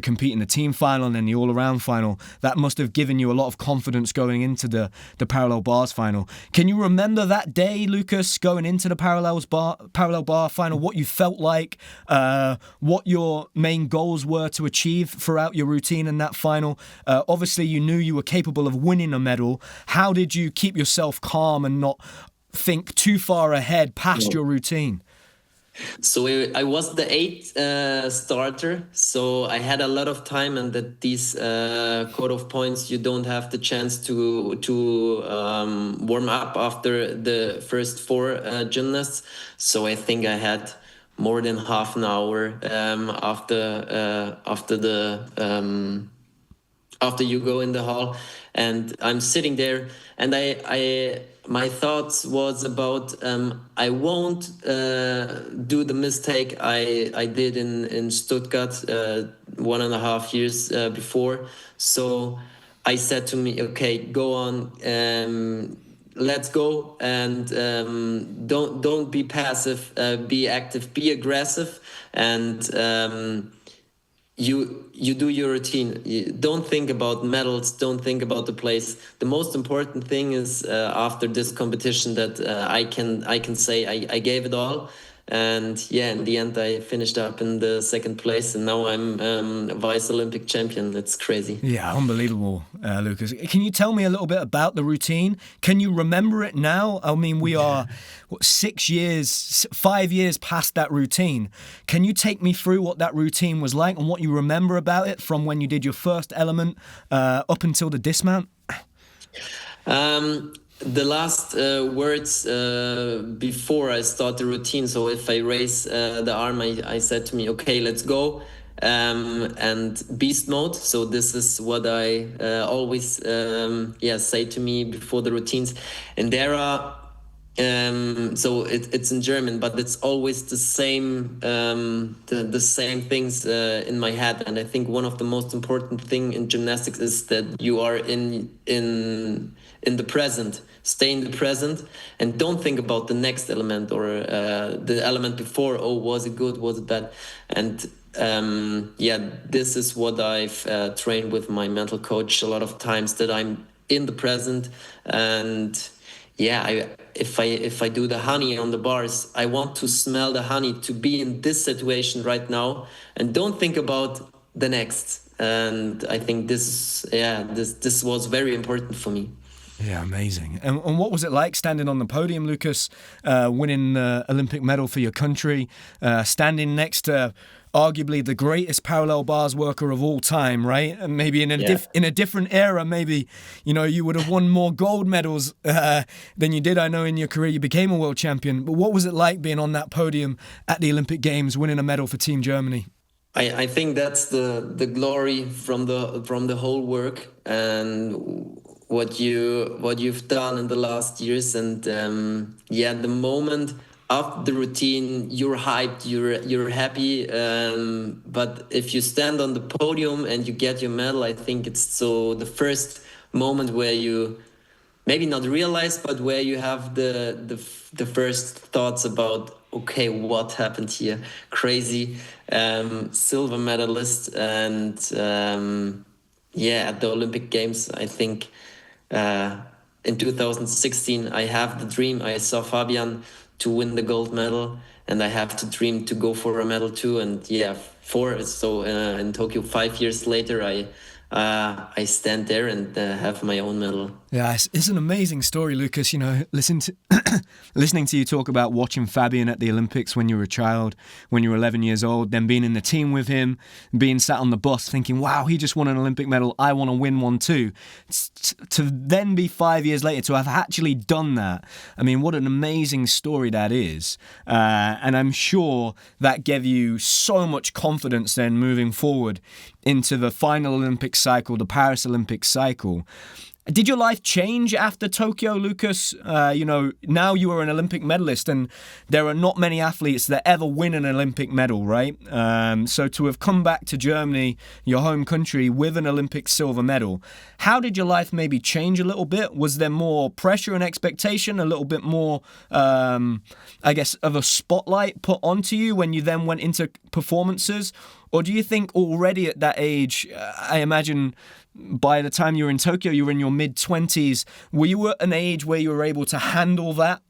Speaker 2: compete in the team final and then the all-around final, that must have given you a lot of confidence going into the parallel bars final. Can you remember that day, Lucas, going into the parallel bar final, what you felt like, what your main goals were to achieve throughout your routine in that final? Obviously, you knew you were capable of winning a medal. How did you keep yourself calm and not think too far ahead past your routine?
Speaker 3: So I was the eighth starter, so I had a lot of time, and at these cut-off points, you don't have the chance to warm up after the first four gymnasts. So I think I had more than half an hour after you go in the hall, and I'm sitting there, and I my thoughts was about I won't do the mistake I did in Stuttgart 1.5 years before. So I said to me, okay, go on, let's go, and don't be passive, be active, be aggressive, and you do your routine. You don't think about medals, don't think about the place. The most important thing is after this competition that I can say I gave it all. And yeah, in the end, I finished up in the second place, and now I'm vice Olympic champion. It's crazy.
Speaker 2: Yeah, unbelievable, Lucas. Can you tell me a little bit about the routine? Can you remember it now? I mean, we are 5 years past that routine. Can you take me through what that routine was like and what you remember about it from when you did your first element up until the dismount?
Speaker 3: The last words before I start the routine. So if I raise the arm, I said to me, okay, let's go. And beast mode. So this is what I always say to me before the routines. And there are so it's in German, but it's always the same the same things in my head. And I think one of the most important thing in gymnastics is that you are in the present. Stay in the present and don't think about the next element or the element before. Oh, was it good? Was it bad? And this is what I've trained with my mental coach a lot of times, that I'm in the present. And if I do the honey on the bars, I want to smell the honey, to be in this situation right now and don't think about the next. And I think this was very important for me.
Speaker 2: Yeah, amazing. And what was it like standing on the podium, Lucas, winning the Olympic medal for your country, standing next to arguably the greatest parallel bars worker of all time, right? And maybe in a different era, maybe, you would have won more gold medals than you did. I know in your career you became a world champion. But what was it like being on that podium at the Olympic Games, winning a medal for Team Germany?
Speaker 3: I think that's the glory from the whole work and what you've done in the last years. And the moment after the routine, you're hyped, you're happy, but if you stand on the podium and you get your medal, I think it's the first moment where you maybe not realize, but where you have the first thoughts about, okay, what happened here? Crazy. Silver medalist. And at the Olympic Games, I think in 2016, I have the dream. I saw Fabian to win the gold medal, and I have to dream to go for a medal too. And yeah, in Tokyo 5 years later, I stand there and have my own medal.
Speaker 2: Yeah, it's an amazing story, Lukas. You know, listening to you talk about watching Fabian at the Olympics when you were a child, when you were 11 years old, then being in the team with him, being sat on the bus thinking, wow, he just won an Olympic medal, I want to win one too. To then be 5 years later, to have actually done that, I mean, what an amazing story that is. And I'm sure that gave you so much confidence then moving forward into the final Olympic cycle, the Paris Olympic cycle. Did your life change after Tokyo, Lukas? You know, now you are an Olympic medalist, and there are not many athletes that ever win an Olympic medal, right? So to have come back to Germany, your home country, with an Olympic silver medal, how did your life maybe change a little bit? Was there more pressure and expectation, a little bit more, I guess, of a spotlight put onto you when you then went into performances? Or do you think already at that age, I imagine by the time you were in Tokyo, you were in your mid-20s, were you at an age where you were able to handle that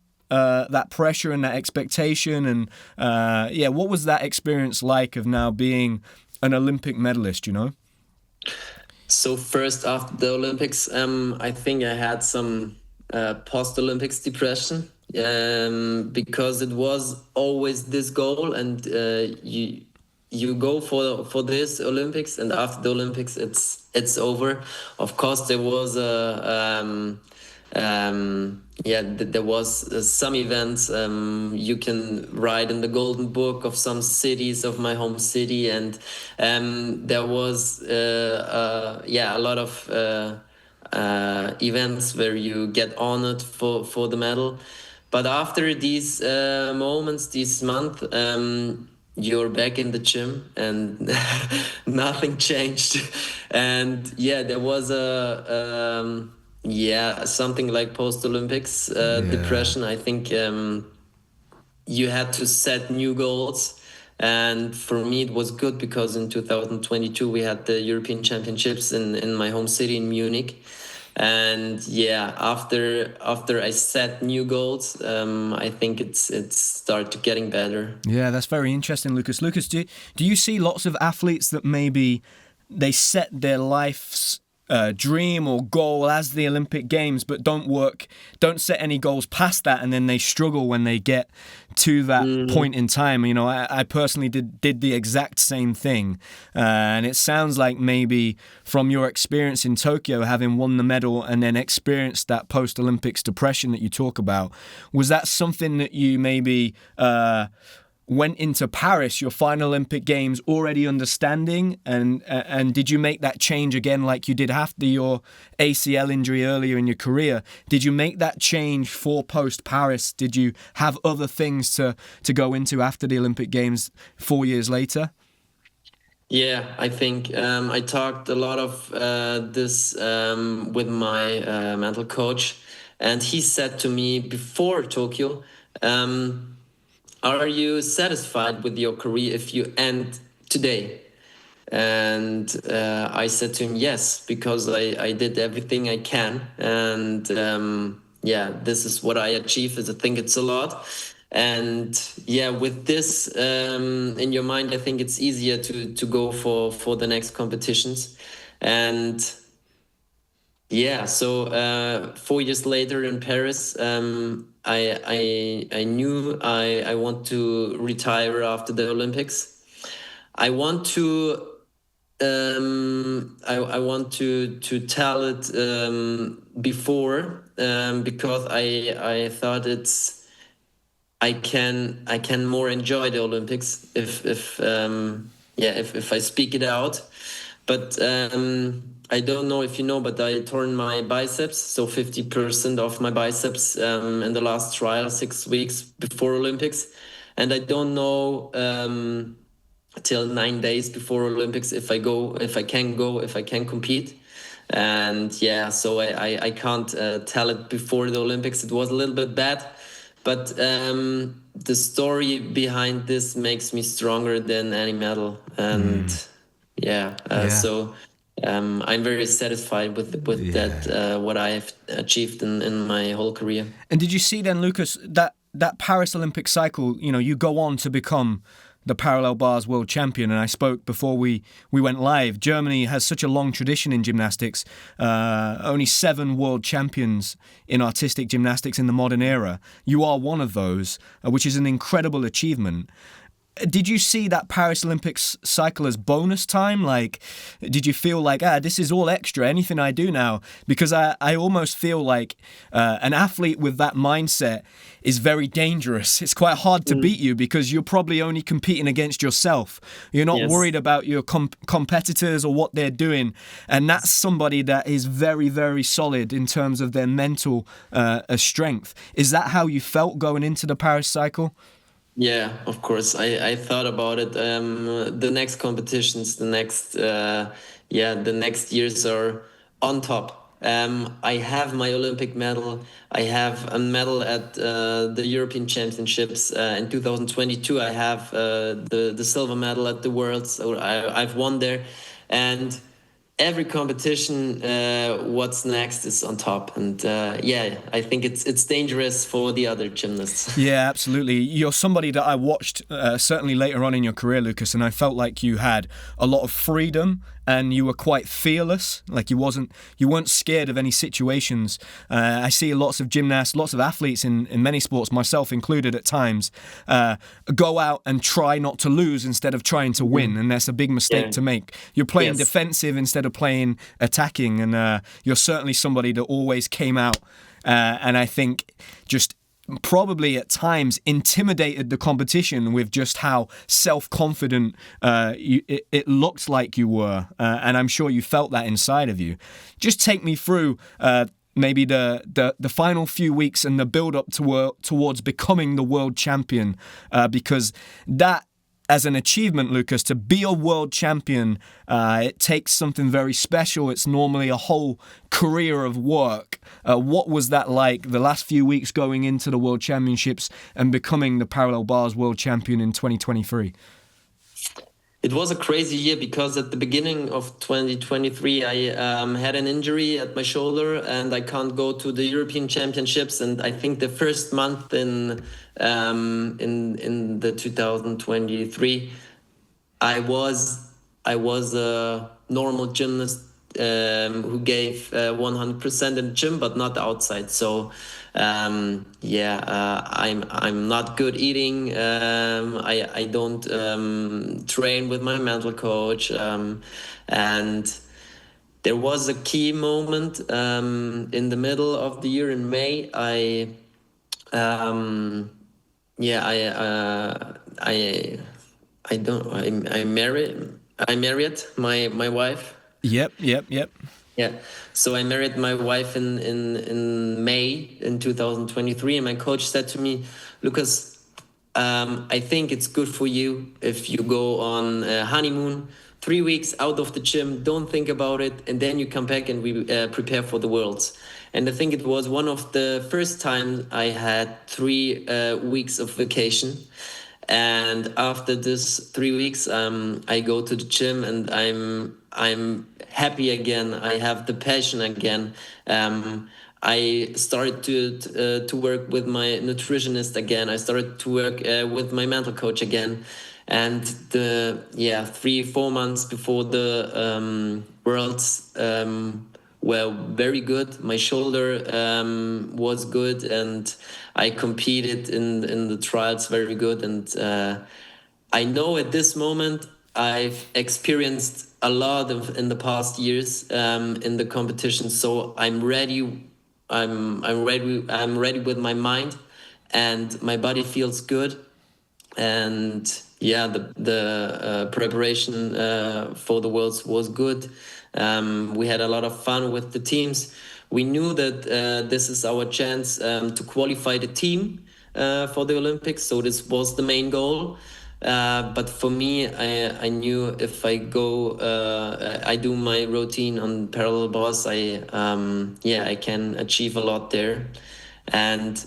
Speaker 2: pressure and that expectation? And what was that experience like of now being an Olympic medalist, you know?
Speaker 3: So first, after the Olympics, I think I had some post-Olympics depression because it was always this goal, and you go for this Olympics, and after the Olympics it's over. Of course, there was there was some events you can write in the golden book of some cities of my home city, and there was a lot of events where you get honored for the medal. But after these moments, this month, you're back in the gym and nothing changed. And there was something like post-Olympics depression. I think you had to set new goals. And for me, it was good because in 2022, we had the European Championships in my home city in Munich. And after I set new goals, I think it's started getting better.
Speaker 2: Yeah, that's very interesting, Lukas. Lukas, do you see lots of athletes that maybe they set their life's dream or goal as the Olympic Games, but don't set any goals past that, and then they struggle when they get to that point in time? You know, I personally did the exact same thing, and it sounds like maybe from your experience in Tokyo, having won the medal and then experienced that post-Olympics depression that you talk about, was that something that you maybe went into Paris, your final Olympic Games, already understanding, and did you make that change again like you did after your ACL injury earlier in your career? Did you make that change for post-Paris? Did you have other things to go into after the Olympic Games 4 years later?
Speaker 3: Yeah, I think I talked a lot of this with my mental coach, and he said to me before Tokyo, are you satisfied with your career if you end today? And I said to him, yes, because I did everything I can. And this is what I achieved. I think it's a lot. And with this in your mind, I think it's easier to go for the next competitions. And so 4 years later in Paris, I knew I want to retire after the Olympics. I want to I want to tell it before because I thought I can more enjoy the Olympics if I speak it out. But I don't know if you know, but I torn my biceps, so 50% of my biceps in the last trial 6 weeks before Olympics, and I don't know till 9 days before Olympics if I can compete. And so I can't tell it before the Olympics. It was a little bit bad, but the story behind this makes me stronger than any medal. And so I'm very satisfied with that what I have achieved in my whole career.
Speaker 2: And did you see then, Lucas, that Paris Olympic cycle? You go on to become the parallel bars world champion. And I spoke before we went live. Germany has such a long tradition in gymnastics. Only 7 world champions in artistic gymnastics in the modern era. You are one of those, which is an incredible achievement. Did you see that Paris Olympics cycle as bonus time? Like, did you feel like, this is all extra, anything I do now? Because I almost feel like an athlete with that mindset is very dangerous. It's quite hard to beat you because you're probably only competing against yourself. You're not worried about your competitors or what they're doing. And that's somebody that is very, very solid in terms of their mental strength. Is that how you felt going into the Paris cycle?
Speaker 3: Yeah, of course. I thought about it. The next competitions, the next years are on top. I have my Olympic medal. I have a medal at the European Championships in 2022. I have the silver medal at the Worlds. So I've won there, and every competition, what's next is on top. And I think it's dangerous for the other gymnasts.
Speaker 2: Yeah, absolutely. You're somebody that I watched certainly later on in your career, Lucas, and I felt like you had a lot of freedom and you were quite fearless. Like you weren't scared of any situations. I see lots of gymnasts, lots of athletes in many sports, myself included at times, go out and try not to lose instead of trying to win. And that's a big mistake to make. You're playing defensive instead of playing attacking. And you're certainly somebody that always came out and I think just probably at times intimidated the competition with just how self-confident it looked like you were. And I'm sure you felt that inside of you. Just take me through maybe the final few weeks and the build-up towards becoming the world champion. Because that, as an achievement, Lucas, to be a world champion, it takes something very special. It's normally a whole career of work. What was that like, the last few weeks going into the World Championships and becoming the parallel bars world champion in 2023?
Speaker 3: It was a crazy year because at the beginning of 2023, I had an injury at my shoulder and I can't go to the European Championships. And I think the first month in the 2023, I was a normal gymnast who gave 100% in the gym, but not outside. So I'm not good eating. I don't train with my mental coach, and there was a key moment in the middle of the year in May. I married my wife.
Speaker 2: Yep.
Speaker 3: Yeah, so I married my wife in May in 2023, and my coach said to me, Lucas, I think it's good for you if you go on a honeymoon, 3 weeks out of the gym, don't think about it, and then you come back and we prepare for the Worlds. And I think it was one of the first times I had 3 weeks of vacation. And after this 3 weeks, I go to the gym and I'm happy again. I have the passion again. I started to work with my nutritionist again. I started to work with my mental coach again. And 3-4 months before the Worlds were very good. My shoulder was good, and I competed in the trials very good. And I know at this moment I've experienced a lot in the past years in the competition. So I'm ready. I'm ready with my mind, and my body feels good. And the preparation for the Worlds was good. We had a lot of fun with the teams. We knew that this is our chance to qualify the team for the Olympics. So this was the main goal. But for me, I knew if I go, I do my routine on parallel bars, I can achieve a lot there. And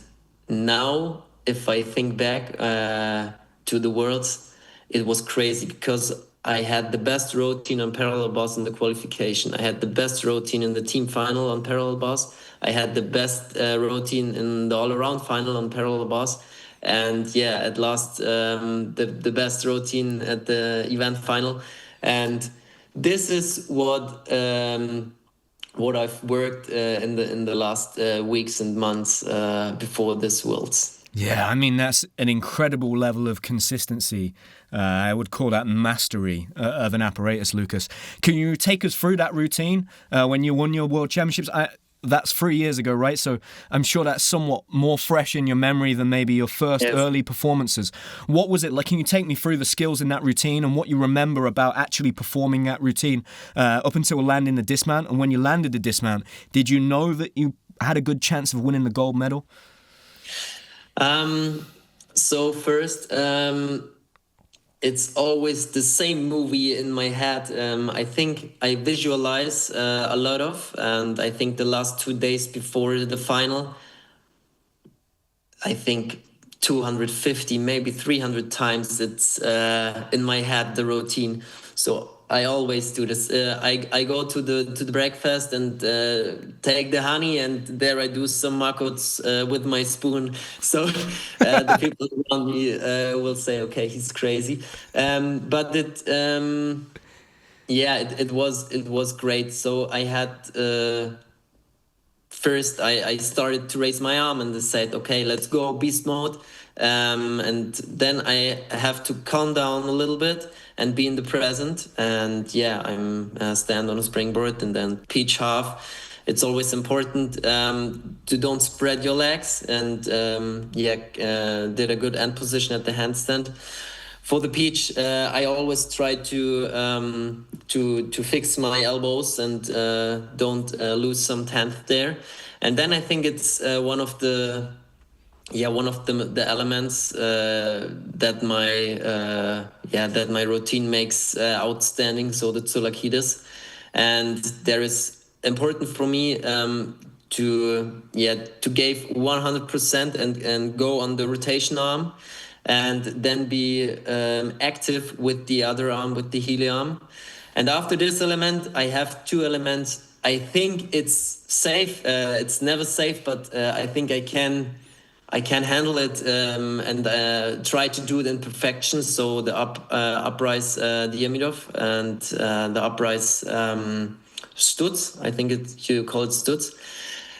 Speaker 3: now, if I think back to the Worlds, it was crazy because I had the best routine on parallel bars in the qualification. I had the best routine in the team final on parallel bars. I had the best routine in the all-around final on parallel bars. And yeah, at last, the best routine at the event final. And this is what I've worked in the last weeks and months before this Worlds.
Speaker 2: Yeah, I mean, that's an incredible level of consistency. I would call that mastery of an apparatus, Lukas. Can you take us through that routine when you won your World Championships? That's 3 years ago, right? So I'm sure that's somewhat more fresh in your memory than maybe your first early performances. What was it like? Can you take me through the skills in that routine and what you remember about actually performing that routine up until landing the dismount? And when you landed the dismount, did you know that you had a good chance of winning the gold medal?
Speaker 3: So first, it's always the same movie in my head. I think I visualize a lot of, and I think the last 2 days before the final, I think 250, maybe 300 times it's in my head, the routine. So I always do this. I go to the breakfast and take the honey, and there I do some makots with my spoon. So the people around me will say, "Okay, he's crazy," but it was great. So I had. First, I started to raise my arm and I said, "Okay, let's go beast mode." And then I have to calm down a little bit and be in the present. And yeah, I'm stand on a springboard and then pitch half. It's always important to don't spread your legs. And did a good end position at the handstand. For the pitch, I always try to fix my elbows and don't lose some tenth there. And then I think it's one of the elements that my routine makes outstanding. So the Tsulakides, and there is important for me to give 100% and go on the rotation arm. And then be active with the other arm, with the heel arm. And after this element, I have 2 elements. I think it's safe. It's never safe, but I think I can handle it and try to do it in perfection. So the uprise Diamidov and the uprise Stutz. I think you call it Stutz.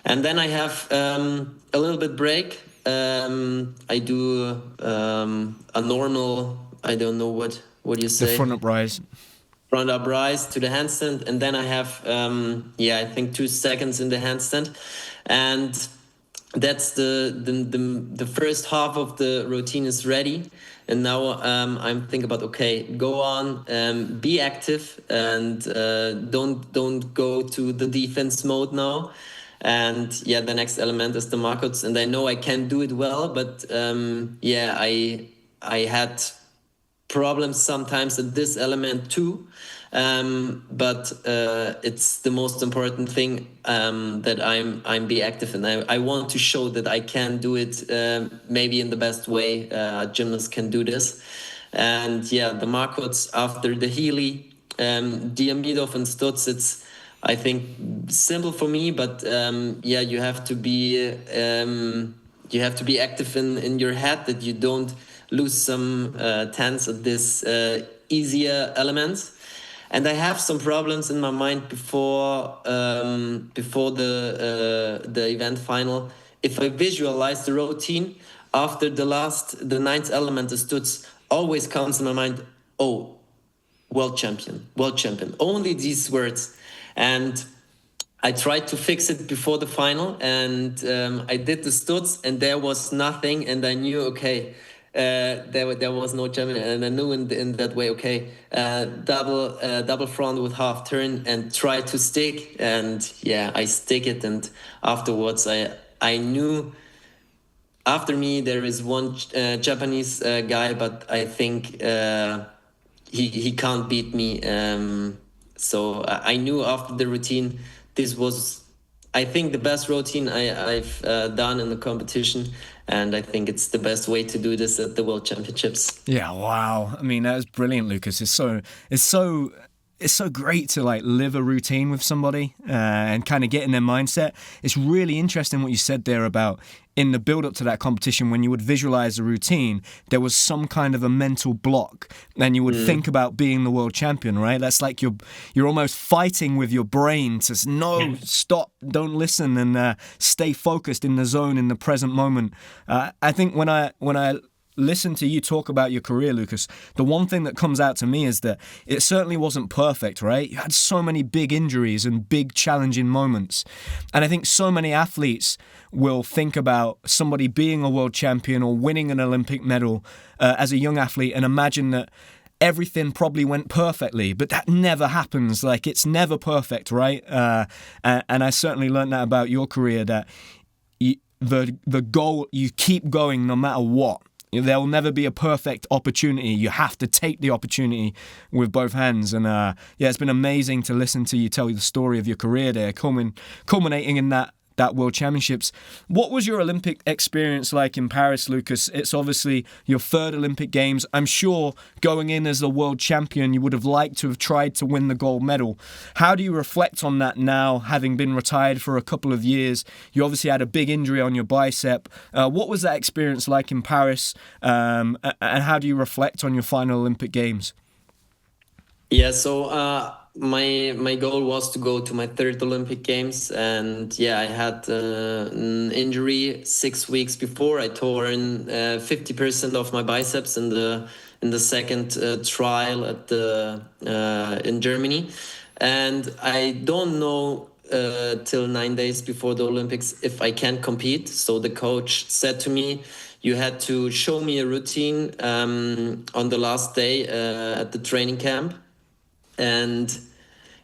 Speaker 3: And then I have a little bit break. I do a normal, I don't know what you say.
Speaker 2: The front uprise.
Speaker 3: Front uprise to the handstand, and then I have I think 2 seconds in the handstand, and that's the first half of the routine is ready. And now I'm thinking about, okay, go on, be active, and don't go to the defense mode now. And the next element is the makots, and I know I can do it well, but I had problems sometimes at this element too. But it's the most important thing that I'm be active, and I want to show that I can do it maybe in the best way gymnasts can do this. And the makots after the Healy, Diamidov and Stutz, it's, I think, simple for me, but you have to be active in your head, that you don't lose some tense at this easier elements. And I have some problems in my mind before the event final. If I visualize the routine after the 9th element, the Stutz, always comes in my mind, "Oh, world champion. Only these words. And I tried to fix it before the final, and I did the Stutz, and there was nothing, and I knew, okay, there was no champion, and I knew in that way, okay, double front with half turn and try to stick, and I stick it, and afterwards I knew after me there is one Japanese guy, but I think he can't beat me. So I knew after the routine, this was I think the best routine I've done in the competition, and I think it's the best way to do this at the World Championships.
Speaker 2: Yeah, wow. I mean, that was brilliant, Lucas. It's so great to like live a routine with somebody and kind of get in their mindset. It's really interesting what you said there about in the build up to that competition, when you would visualize a routine, there was some kind of a mental block and you would think about being the world champion, right? That's like you're almost fighting with your brain to no, stop, don't listen, and stay focused in the zone in the present moment. I think when I listen to you talk about your career, Lucas, the one thing that comes out to me is that it certainly wasn't perfect, right? You had so many big injuries and big challenging moments. And I think so many athletes will think about somebody being a world champion or winning an Olympic medal as a young athlete and imagine that everything probably went perfectly, but that never happens. Like, it's never perfect, right? And I certainly learned that about your career, that the goal, you keep going no matter what. There will never be a perfect opportunity. You have to take the opportunity with both hands. And it's been amazing to listen to you tell the story of your career there, culminating in that World Championships. What was your Olympic experience like in Paris, Lucas? It's obviously your third Olympic Games. I'm sure going in as a world champion, you would have liked to have tried to win the gold medal. How do you reflect on that now, having been retired for a couple of years? You obviously had a big injury on your bicep. What was that experience like in Paris? And how do you reflect on your final Olympic Games?
Speaker 3: Yeah, so my goal was to go to my third Olympic Games, and I had an injury 6 weeks before. I tore 50% of my biceps in the second trial in Germany, and I don't know till 9 days before the Olympics if I can compete. So the coach said to me, you had to show me a routine on the last day at the training camp. And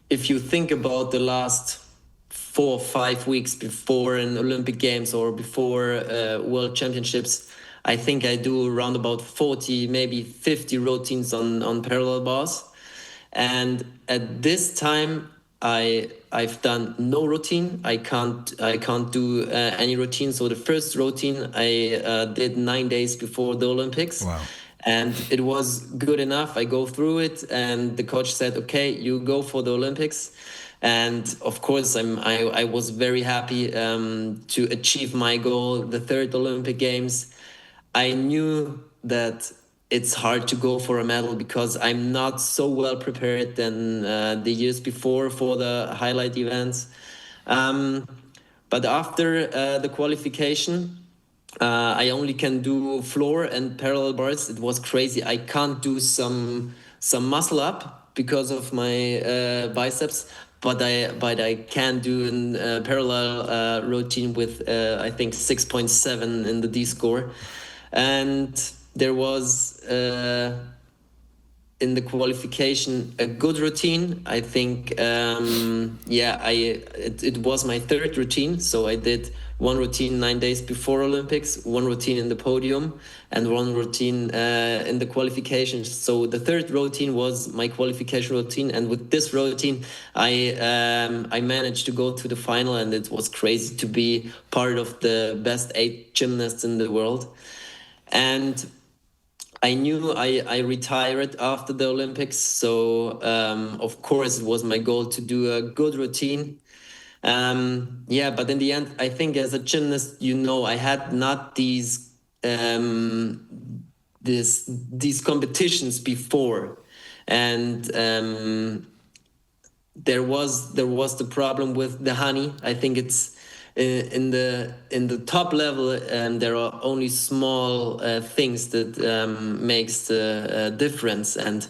Speaker 3: if you think about the last 4 or 5 weeks before an Olympic Games or before World Championships, I think I do around about 40, maybe 50 routines on parallel bars. And at this time, I've done no routine. I can't do any routine. So the first routine I did 9 days before the Olympics.
Speaker 2: Wow.
Speaker 3: And it was good enough. I go through it, and the coach said, "Okay, you go for the Olympics." And of course, I was very happy to achieve my goal, the third Olympic Games. I knew that it's hard to go for a medal because I'm not so well prepared than the years before for the highlight events. But after the qualification, I only can do floor and parallel bars. It was crazy. I can't do some muscle up because of my biceps, but I can do a parallel routine with I think 6.7 in the D score, and there was in the qualification a good routine. I think it was my third routine, so I did one routine 9 days before Olympics, one routine in the podium, and one routine in the qualification. So the third routine was my qualification routine, and with this routine, I managed to go to the final, and it was crazy to be part of the best 8 gymnasts in the world. And I knew I retired after the Olympics, so of course it was my goal to do a good routine. But in the end, I think as a gymnast, I had not these competitions before, and there was the problem with the honey. I think it's in the top level, there are only small things that makes the difference, and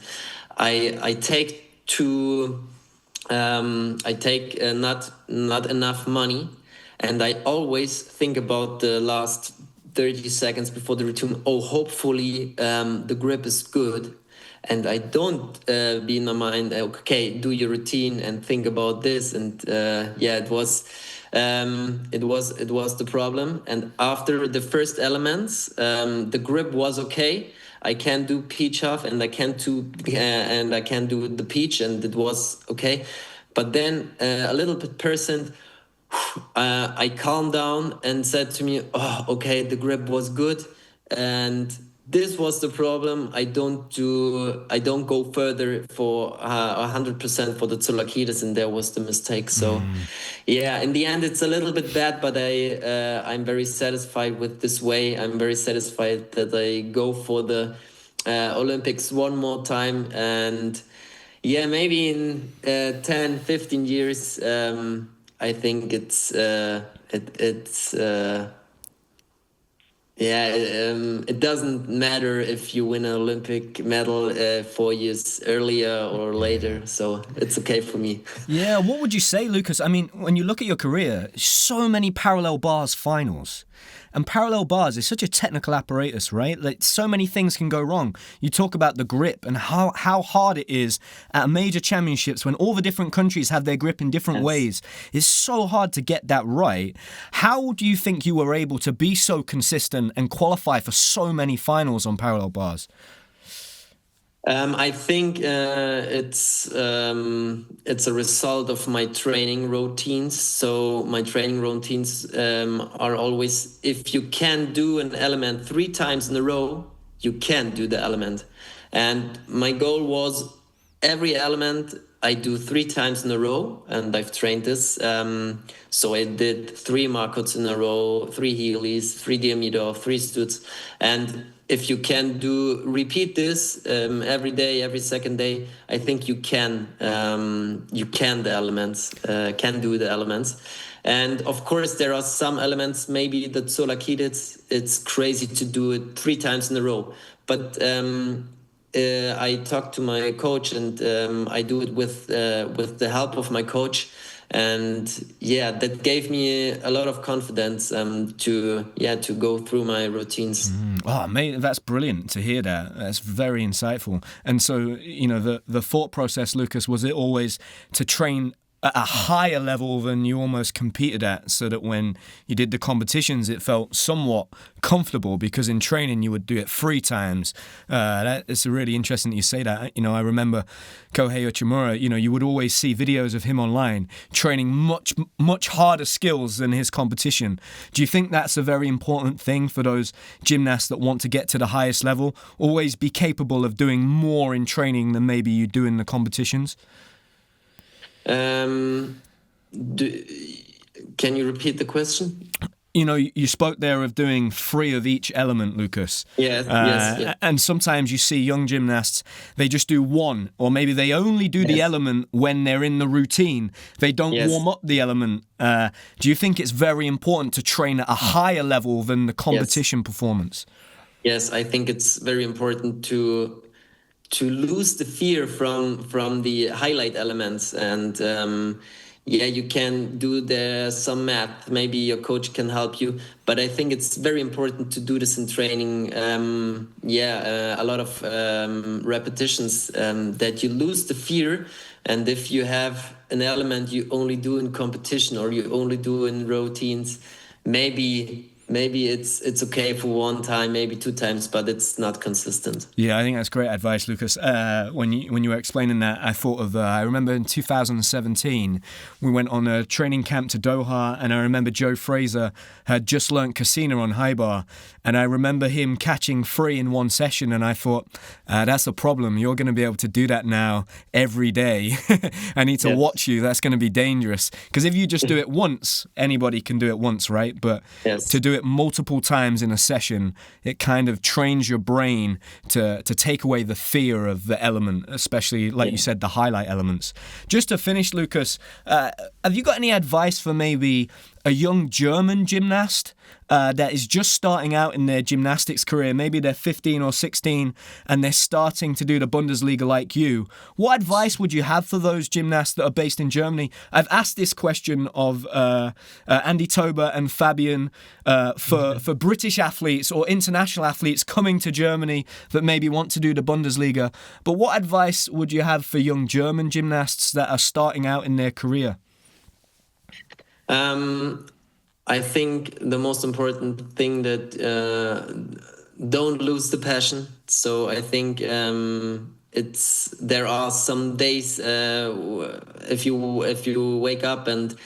Speaker 3: I take to. I take not enough money, and I always think about the last 30 seconds before the routine. Oh, hopefully the grip is good, and I don't be in my mind. Okay, do your routine and think about this. And it was the problem. And after the first elements, the grip was okay. I can do peach off, and I can do the peach, and it was okay. But then a little bit percent, I calmed down and said to me, "Oh, okay, the grip was good, and this was the problem. I don't go further for 100% for the Tsolakidis, and there was the mistake." So, yeah, in the end, it's a little bit bad, but I'm very satisfied with this way. I'm very satisfied that I go for the Olympics one more time, and yeah, maybe in 10, 15 years, I think it's it doesn't matter if you win an Olympic medal 4 years earlier or later, so it's okay for me.
Speaker 2: Yeah, what would you say, Lukas? I mean, when you look at your career, so many parallel bars finals. And parallel bars is such a technical apparatus, right? Like, so many things can go wrong. You talk about the grip and how hard it is at major championships when all the different countries have their grip in different ways. It's so hard to get that right. How do you think you were able to be so consistent and qualify for so many finals on parallel bars?
Speaker 3: I think it's a result of my training routines. So my training routines are always, if you can do an element 3 times in a row, you can do the element. And my goal was every element I do 3 times in a row, and I've trained this. So I did 3 markuts in a row, 3 heelys, 3 diameter, 3 studs, and if you can repeat this every day, every second day, I think you can do the elements. And of course, there are some elements, maybe the Tsolakidis, it's crazy to do it 3 times in a row. But I talked to my coach, and I do it with the help of my coach. And yeah, that gave me a lot of confidence to go through my routines.
Speaker 2: Oh, mate, that's brilliant to hear that. That's very insightful. And so, the thought process, Lukas, was it always to train at a higher level than you almost competed at, so that when you did the competitions, it felt somewhat comfortable, because in training you would do it 3 times. It's really interesting that you say that. I remember Kohei Uchimura, you would always see videos of him online training much, much harder skills than his competition. Do you think that's a very important thing for those gymnasts that want to get to the highest level? Always be capable of doing more in training than maybe you do in the competitions?
Speaker 3: Can you repeat the question?
Speaker 2: You spoke there of doing 3 of each element, Lukas.
Speaker 3: Yes.
Speaker 2: And sometimes you see young gymnasts, they just do 1, or maybe they only do the element when they're in the routine. They don't warm up the element. Do you think it's very important to train at a higher level than the competition performance?
Speaker 3: Yes, I think it's very important to lose the fear from the highlight elements, and you can do some math, maybe your coach can help you, but I think it's very important to do this in training. A lot of repetitions, that you lose the fear. And if you have an element you only do in competition or you only do in routines, maybe it's okay for 1 time, maybe 2 times, but it's not consistent.
Speaker 2: Yeah, I think that's great advice, Lukas. When you were explaining that, I thought of, I remember in 2017, we went on a training camp to Doha, and I remember Joe Fraser had just learnt Cassina on high bar, and I remember him catching 3 in 1 session, and I thought, that's a problem. You're going to be able to do that now every day. I need to watch you. That's going to be dangerous. Because if you just do it once, anybody can do it once, right? But to do it multiple times in a session, it kind of trains your brain to take away the fear of the element, especially, like you said, the highlight elements. Just to finish, Lukas, have you got any advice for maybe a young German gymnast that is just starting out in their gymnastics career? Maybe they're 15 or 16 and they're starting to do the Bundesliga like you. What advice would you have for those gymnasts that are based in Germany? I've asked this question of Andy Tober and Fabian for British athletes or international athletes coming to Germany that maybe want to do the Bundesliga. But what advice would you have for young German gymnasts that are starting out in their career?
Speaker 3: I think the most important thing that don't lose the passion. So I think there are some days if you wake up and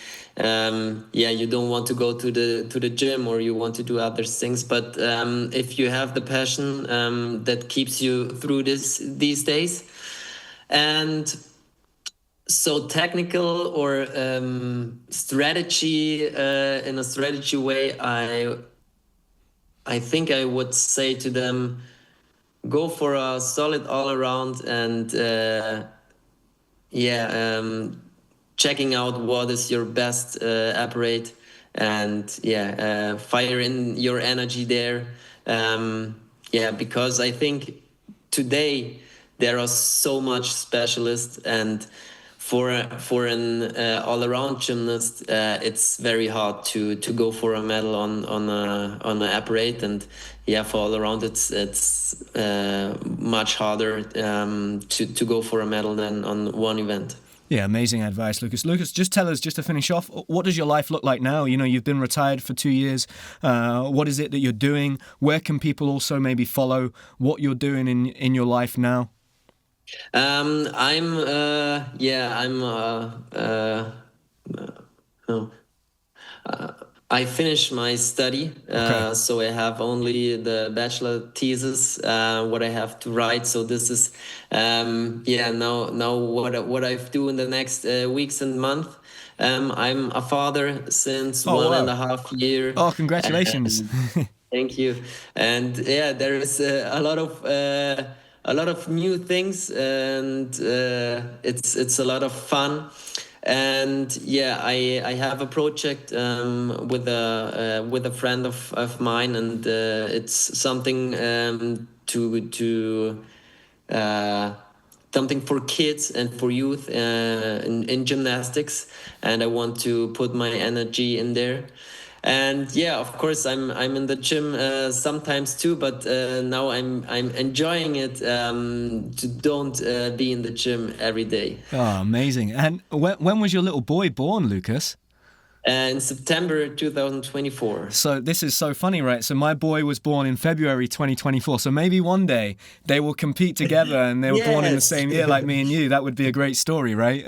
Speaker 3: you don't want to go to the gym, or you want to do other things, but if you have the passion that keeps you through these days. And so technical or strategy, in a strategy way, I think I would say to them, go for a solid all around, and checking out what is your best apparate, and fire in your energy there. Because I think today there are so much specialists, and for an all-around gymnast, it's very hard to go for a medal on an apparate, and for all-around it's much harder to go for a medal than on one event.
Speaker 2: Yeah, amazing advice, Lukas. Lukas, just tell us, just to finish off, what does your life look like now? You know, you've been retired for 2 years. What is it that you're doing? Where can people also maybe follow what you're doing in your life now?
Speaker 3: I finished my study, so I have only the bachelor thesis what I have to write. So this is now what I do in the next weeks and month. I'm a father since 1.5 years.
Speaker 2: Oh, congratulations!
Speaker 3: Thank you. And there is a lot of new things, and it's a lot of fun. And I have a project with a friend of mine, and it's something something for kids and for youth in gymnastics, and I want to put my energy in there. And of course, I'm in the gym sometimes too, but now I'm enjoying it to don't be in the gym every day.
Speaker 2: Oh, amazing! And when was your little boy born, Lukas?
Speaker 3: In September 2024.
Speaker 2: So this is so funny, right? So my boy was born in February 2024. So maybe one day they will compete together, and they were born in the same year like me and you. That would be a great story, right?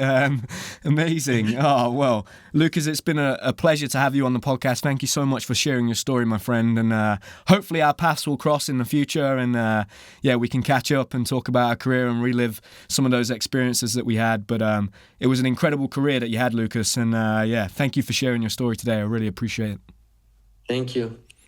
Speaker 2: Amazing. Oh, well, Lukas, it's been a pleasure to have you on the podcast. Thank you so much for sharing your story, my friend. And hopefully our paths will cross in the future, and we can catch up and talk about our career and relive some of those experiences that we had. But it was an incredible career that you had, Lukas. And thank you for sharing your story today. I really appreciate it.
Speaker 3: Thank you.